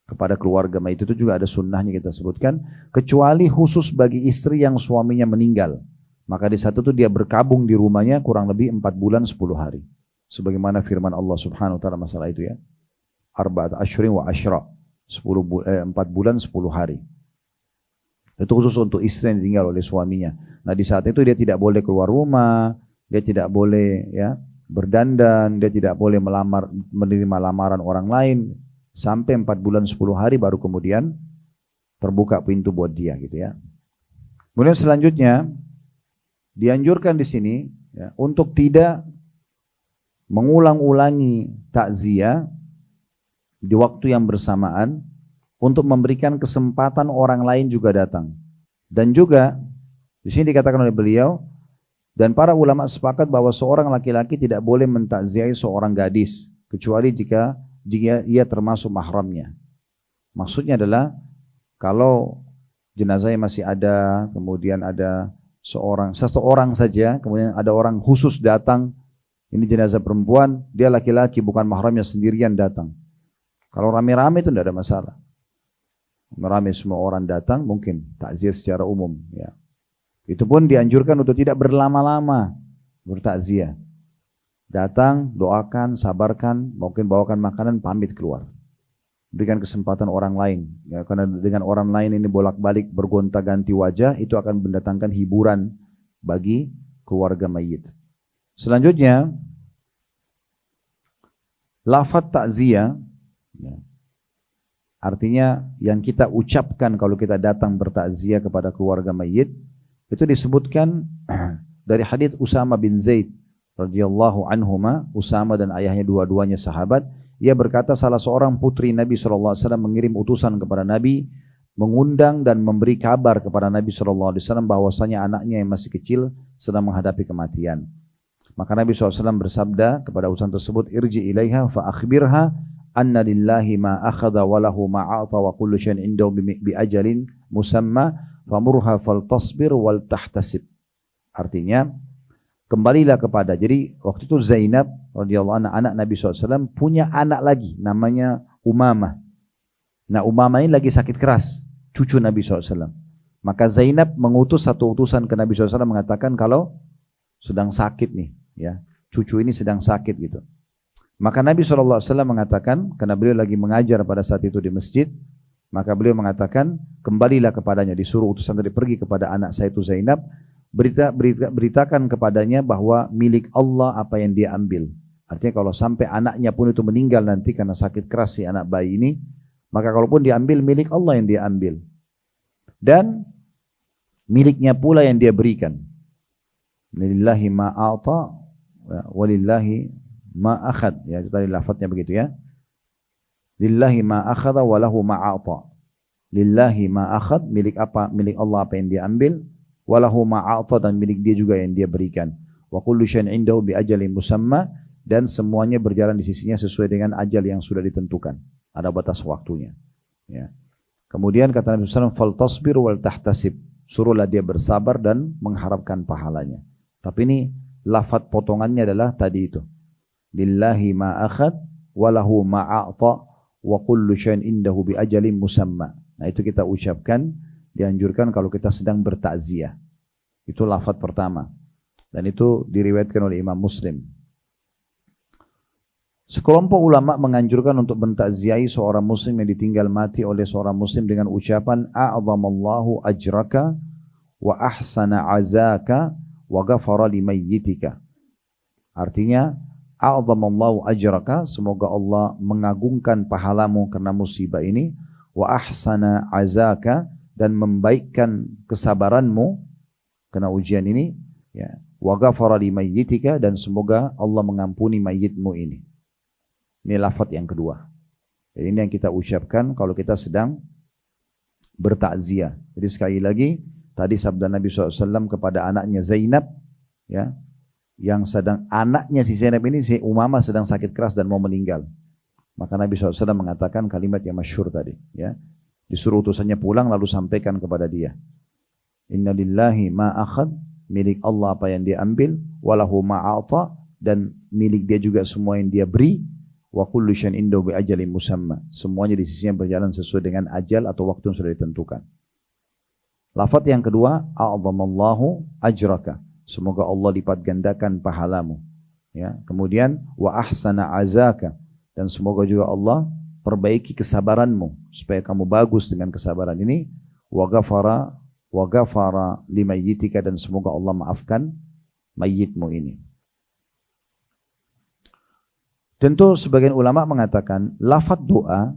kepada keluarga mayit, itu juga ada sunnahnya kita sebutkan. Kecuali khusus bagi istri yang suaminya meninggal, maka di saat itu dia berkabung di rumahnya kurang lebih 4 bulan 10 hari. Sebagaimana firman Allah Subhanahu Wa Taala masalah itu ya. 4 ashhurin wa ashra, 4 bulan 10 hari. Itu khusus untuk istri yang ditinggal oleh suaminya. Nah di saat itu dia tidak boleh keluar rumah, dia tidak boleh ya berdandan, dia tidak boleh menerima lamaran orang lain sampai 4 bulan 10 hari baru kemudian terbuka pintu buat dia gitu ya. Kemudian selanjutnya dianjurkan di sini ya, untuk tidak mengulang-ulangi takziah di waktu yang bersamaan, untuk memberikan kesempatan orang lain juga datang. Dan juga di sini dikatakan oleh beliau, dan para ulama sepakat bahwa seorang laki-laki tidak boleh mentakziahi seorang gadis kecuali jika ia termasuk mahramnya. Maksudnya adalah kalau jenazahnya masih ada, kemudian ada seseorang saja, kemudian ada orang khusus datang, ini jenazah perempuan, dia laki-laki bukan mahramnya sendirian datang. Kalau rame-rame itu tidak ada masalah. Merame semua orang datang mungkin takziah secara umum ya. Itu pun dianjurkan untuk tidak berlama-lama bertakziah. Datang, doakan, sabarkan, mungkin bawakan makanan, pamit keluar. Berikan kesempatan orang lain ya, karena dengan orang lain ini bolak-balik bergonta-ganti wajah, itu akan mendatangkan hiburan bagi keluarga mayit. Selanjutnya lafaz takziah ya, artinya yang kita ucapkan kalau kita datang bertakziah kepada keluarga mayit, itu disebutkan dari hadits Usama bin Zaid radhiyallahu anhuma. Usama dan ayahnya dua-duanya sahabat. Ia berkata salah seorang putri Nabi SAW mengirim utusan kepada Nabi, mengundang dan memberi kabar kepada Nabi SAW bahwasanya anaknya yang masih kecil sedang menghadapi kematian. Maka Nabi SAW bersabda kepada utusan tersebut, irji ilaiha fa akhbirha anna lillahi ma akhadha wa lahu ma a'ta wa kullu syai'in indahu bi ajalin musamma famurha faltasbir wal tahtasib. Artinya kembalilah kepada, jadi waktu itu Zainab radhiyallahu anha anak Nabi SAW punya anak lagi namanya Umamah. Nah Umamah ini lagi sakit keras, cucu Nabi SAW. Maka Zainab mengutus satu utusan ke Nabi SAW mengatakan kalau sedang sakit nih ya, cucu ini sedang sakit gitu. Maka Nabi SAW mengatakan, karena beliau lagi mengajar pada saat itu di masjid, maka beliau mengatakan, kembalilah kepadanya, disuruh utusan tadi pergi kepada anak saya itu Zainab, beritakan kepadanya bahwa milik Allah apa yang dia ambil. Artinya kalau sampai anaknya pun itu meninggal nanti karena sakit keras si anak bayi ini, maka kalaupun diambil milik Allah yang dia ambil. Dan miliknya pula yang dia berikan. Lillahi ma'ata walillahi ma akhad, ya itu tadi lafadznya begitu ya. Lillahi ma akhadha wa lahu ma a'ta. Lillahi ma akhad, milik apa? Milik Allah apa yang dia ambil, wa lahu ma a'ta, dan milik dia juga yang dia berikan. Wa kullu syai'in indahu bi ajalin musamma, dan semuanya berjalan di sisinya sesuai dengan ajal yang sudah ditentukan. Ada batas waktunya. Ya. Kemudian kata Nabi SAW, "Faltasbir wal tahtasib." Suruhlah dia bersabar dan mengharapkan pahalanya. Tapi ini lafaz potongannya adalah tadi itu. Lillahi ma akhad walahu ma a'ta wa kullu syai'in indahu bi ajalin musamma. Nah, itu kita ucapkan, dianjurkan kalau kita sedang bertakziah. Itu lafaz pertama. Dan itu diriwayatkan oleh Imam Muslim. Sekelompok ulama menganjurkan untuk mentakziahi seorang muslim yang ditinggal mati oleh seorang muslim dengan ucapan a'zamallahu ajraka wa ahsana azaka wa ghafara limayyitika. Artinya a'zamallahu ajraka, semoga Allah mengagungkan pahalamu karena musibah ini, wa ahsana azaka, dan membaikkan kesabaranmu kena ujian ini, ya. Wa ghafara limayyitika, dan semoga Allah mengampuni mayitmu ini. Ini lafaz yang kedua. Jadi ini yang kita ucapkan kalau kita sedang bertakziah. Jadi sekali lagi, tadi sabda Nabi SAW kepada anaknya Zainab, ya, yang sedang anaknya si Zainab ini, si Umamah sedang sakit keras dan mau meninggal. Maka Nabi SAW mengatakan kalimat yang masyhur tadi, ya. Disuruh utusannya pulang lalu sampaikan kepada dia. Inna lillahi ma akhad, milik Allah apa yang dia ambil, walahu ma'ata, dan milik dia juga semua yang dia beri, wa kullu syai'in indahu bi ajalin musamma, semuanya di sisinya berjalan sesuai dengan ajal atau waktu yang sudah ditentukan. Lafaz yang kedua, a'zamallahu ajraka, semoga Allah lipat gandakan pahalamu, ya. Kemudian wa ahsana azaka, dan semoga juga Allah perbaiki kesabaranmu supaya kamu bagus dengan kesabaran ini, wa ghafara limayyitika, dan semoga Allah maafkan mayitmu ini. Tentu sebagian ulama mengatakan lafaz doa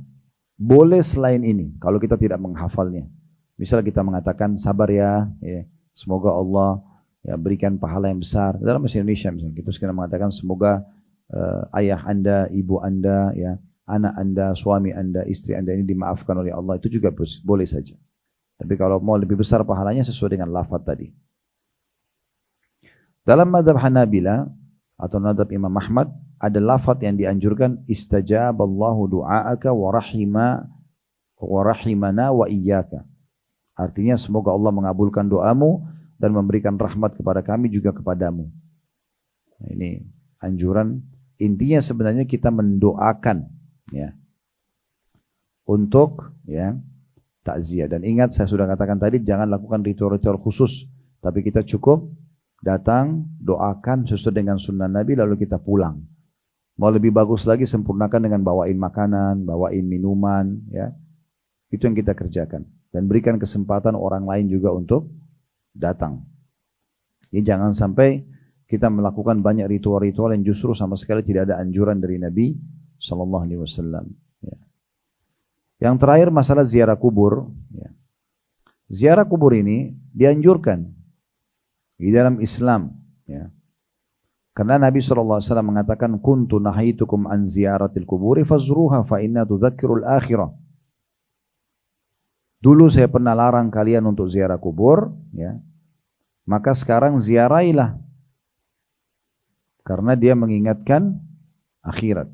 boleh selain ini kalau kita tidak menghafalnya. Misal kita mengatakan sabar ya, ya, semoga Allah ya berikan pahala yang besar. Dalam bahasa Indonesia misalnya kita mengatakan semoga ayah anda, ibu anda, ya, anak anda, suami anda, istri anda ini dimaafkan oleh Allah, itu juga boleh saja. Tapi kalau mau lebih besar pahalanya sesuai dengan lafaz tadi. Dalam mazhab Hanabila atau mazhab Imam Ahmad ada lafaz yang dianjurkan istajaballahu du'aaka wa rahimana wa iyyaka. Artinya semoga Allah mengabulkan doamu dan memberikan rahmat kepada kami juga kepadamu. Nah, ini anjuran, intinya sebenarnya kita mendoakan, ya, untuk, ya, takziah. Dan ingat saya sudah katakan tadi, jangan lakukan ritual-ritual khusus, tapi kita cukup datang, doakan sesuai dengan sunnah Nabi, lalu kita pulang. Mau lebih bagus lagi, sempurnakan dengan bawain makanan, bawain minuman, ya. Itu yang kita kerjakan. Dan berikan kesempatan orang lain juga untuk datang. Jadi jangan sampai kita melakukan banyak ritual-ritual yang justru sama sekali tidak ada anjuran dari Nabi SAW. Ya. Yang terakhir masalah ziarah kubur. Ya. Ziarah kubur ini dianjurkan di dalam Islam. Ya. Karena Nabi SAW mengatakan, kuntu nahaytukum an ziyaratil kuburi fazruha fa inna tudzakkirul akhirah. Dulu saya pernah larang kalian untuk ziarah kubur, ya. Maka sekarang ziarailah, karena dia mengingatkan akhirat.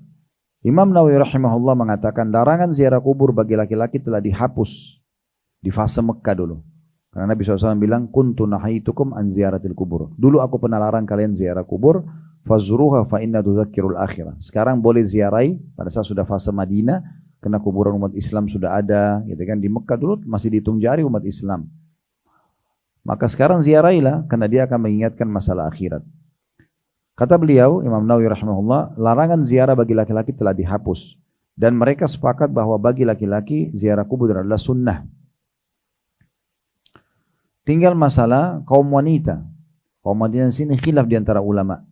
Imam Nawawi rahimahullah mengatakan larangan ziarah kubur bagi laki-laki telah dihapus di fase Mekah dulu. Karena Nabi SAW bilang, kuntu nahaytukum an ziyaratil kubur. Dulu aku pernah larang kalian ziarah kubur, fazruha fa inna tudzakkirul akhirah. Sekarang boleh ziarai pada saat sudah fase Madinah, karena kuburan umat Islam sudah ada, gitu kan. Di Mekah dulu masih dihitung jari umat Islam. Maka sekarang ziarailah, karena dia akan mengingatkan masalah akhirat. Kata beliau, Imam Nawawi rahimahullah, larangan ziarah bagi laki-laki telah dihapus. Dan mereka sepakat bahwa bagi laki-laki ziarah kubur adalah sunnah. Tinggal masalah kaum wanita. Kaum wanita di sini khilaf di antara ulama.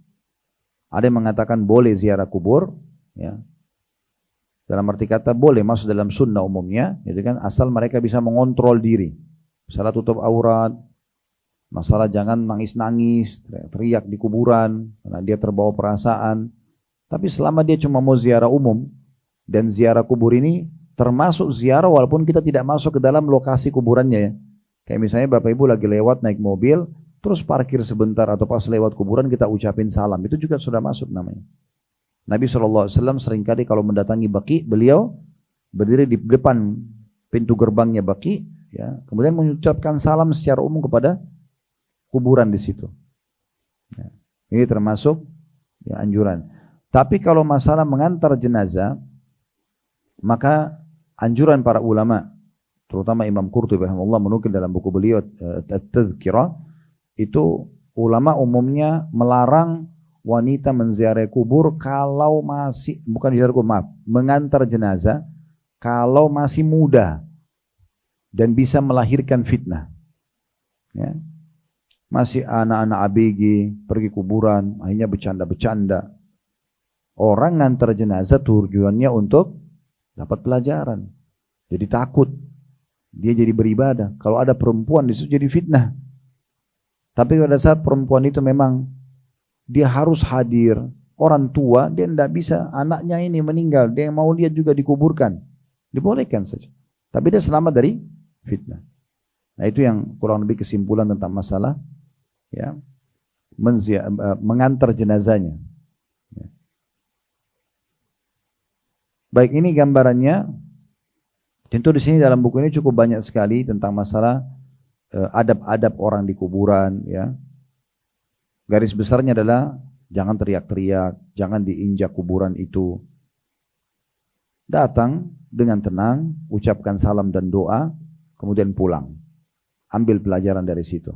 Ada yang mengatakan boleh ziarah kubur, ya. Dalam arti kata boleh masuk dalam sunnah umumnya, gitu kan, asal mereka bisa mengontrol diri. Masalah tutup aurat, masalah jangan nangis-nangis, teriak di kuburan karena dia terbawa perasaan. Tapi selama dia cuma mau ziarah umum, dan ziarah kubur ini termasuk ziarah walaupun kita tidak masuk ke dalam lokasi kuburannya, ya. Kayak misalnya Bapak Ibu lagi lewat naik mobil, terus parkir sebentar atau pas lewat kuburan kita ucapin salam, itu juga sudah masuk namanya. Nabi SAW seringkali kalau mendatangi Baqi, beliau berdiri di depan pintu gerbangnya Baqi, ya, kemudian mengucapkan salam secara umum kepada kuburan di situ. Ya, ini termasuk ya, anjuran. Tapi kalau masalah mengantar jenazah, maka anjuran para ulama, terutama Imam Qurtubi rahimahullah menukil dalam buku beliau At-Tadhkirah, itu ulama umumnya melarang wanita menziarahi kubur kalau masih, bukan ziarah kubur, maaf, mengantar jenazah kalau masih muda dan bisa melahirkan fitnah. Ya. Masih anak-anak ABG pergi kuburan, akhirnya bercanda-bercanda. Orang ngantar jenazah tujuannya untuk dapat pelajaran. Jadi takut. Dia jadi beribadah. Kalau ada perempuan di situ jadi fitnah. Tapi pada saat perempuan itu memang dia harus hadir. Orang tua dia tidak bisa, anaknya ini meninggal, dia mau lihat juga dikuburkan. Dibolehkan saja. Tapi dia selamat dari fitnah. Nah itu yang kurang lebih kesimpulan tentang masalah ya, mengantar jenazahnya. Ya. Baik, ini gambarannya. Tentu di sini dalam buku ini cukup banyak sekali tentang masalah adab-adab orang di kuburan. Ya. Garis besarnya adalah jangan teriak-teriak, jangan diinjak kuburan itu. Datang dengan tenang, ucapkan salam dan doa, kemudian pulang. Ambil pelajaran dari situ.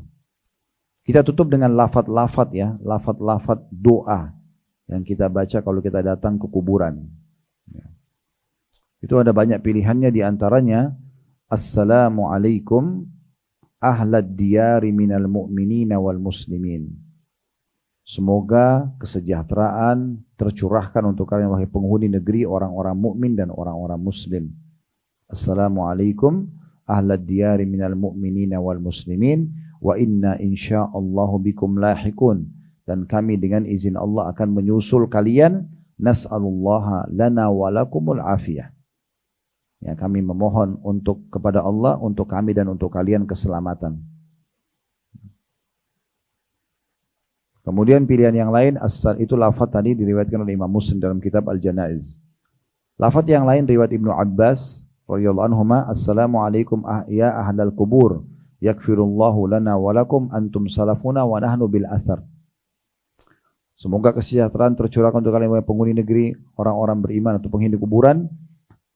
Kita tutup dengan lafaz-lafaz ya, lafaz-lafaz doa yang kita baca kalau kita datang ke kuburan. Ya. Itu ada banyak pilihannya, di antaranya Assalamualaikum ahlad diyari minal mu'minina wal muslimin. Semoga kesejahteraan tercurahkan untuk kalian wahai penghuni negeri orang-orang mukmin dan orang-orang muslim. Assalamualaikum ahlad diyari minal mu'minina wal muslimin wa inna insyaallahu bikum lahikun. Dan kami dengan izin Allah akan menyusul kalian. Nas'alullaha lana walakumul afiyah. Ya, kami memohon untuk kepada Allah, untuk kami dan untuk kalian keselamatan. Kemudian pilihan yang lain, itu lafaz tadi diriwayatkan oleh Imam Muslim dalam kitab Al-Janaiz. Lafaz yang lain riwayat Ibnu Abbas radhiyallahu anhuma, Assalamualaikum ya ahlal kubur, yakfirullahu lana walakum antum salafuna wa nahnu bil athar. Semoga kesejahteraan tercurahkan untuk kalian penghuni negeri, orang-orang beriman atau penghuni kuburan.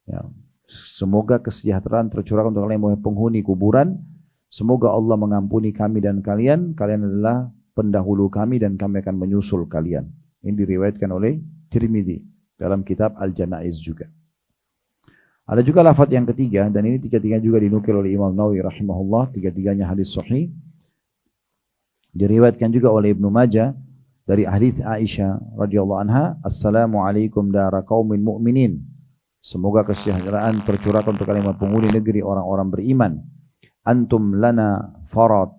Ya. Semoga kesejahteraan tercurahkan untuk kalian penghuni kuburan. Semoga Allah mengampuni kami dan kalian. Kalian adalah pendahulu kami dan kami akan menyusul kalian. Ini diriwayatkan oleh Tirmidzi dalam kitab Al-Janaiz juga. Ada juga lafaz yang ketiga, dan ini tiga-tiga juga dinukil oleh Imam Nawawi rahimahullah. Tiga-tiganya hadis sahih. Diriwayatkan juga oleh Ibnu Majah dari hadits Aisyah radhiyallahu anha, Assalamualaikum dara qaumin mu'minin. Semoga kesejahteraan tercurahkan untuk kalian penghuni negeri orang-orang beriman. Antum lana farad.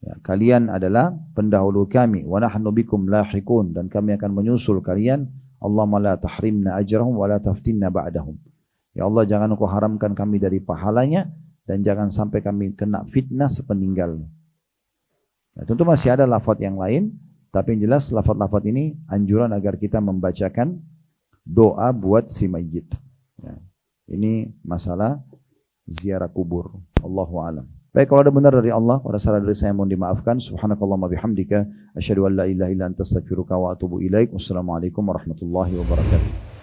Ya, kalian adalah pendahulu kami. Wa nahnu bikum lahikun. Dan kami akan menyusul kalian. Allahumma la tahrimna ajrahum wa la taftinna ba'dahum. Ya Allah, jangan engkau haramkan kami dari pahalanya. Dan jangan sampai kami kena fitnah sepeninggalnya. Nah, tentu masih ada lafaz yang lain. Tapi yang jelas lafaz-lafaz ini anjuran agar kita membacakan doa buat si mayit. Ya. Ini masalah ziarah kubur. Allahu a'lam. Baik, kalau ada benar dari Allah, kalau ada salah dari saya mohon dimaafkan. Subhanakallahumma bihamdika asyhadu an la ilaha illa anta astaghfiruka wa atubu ilaik. Wassalamualaikum warahmatullahi wabarakatuh.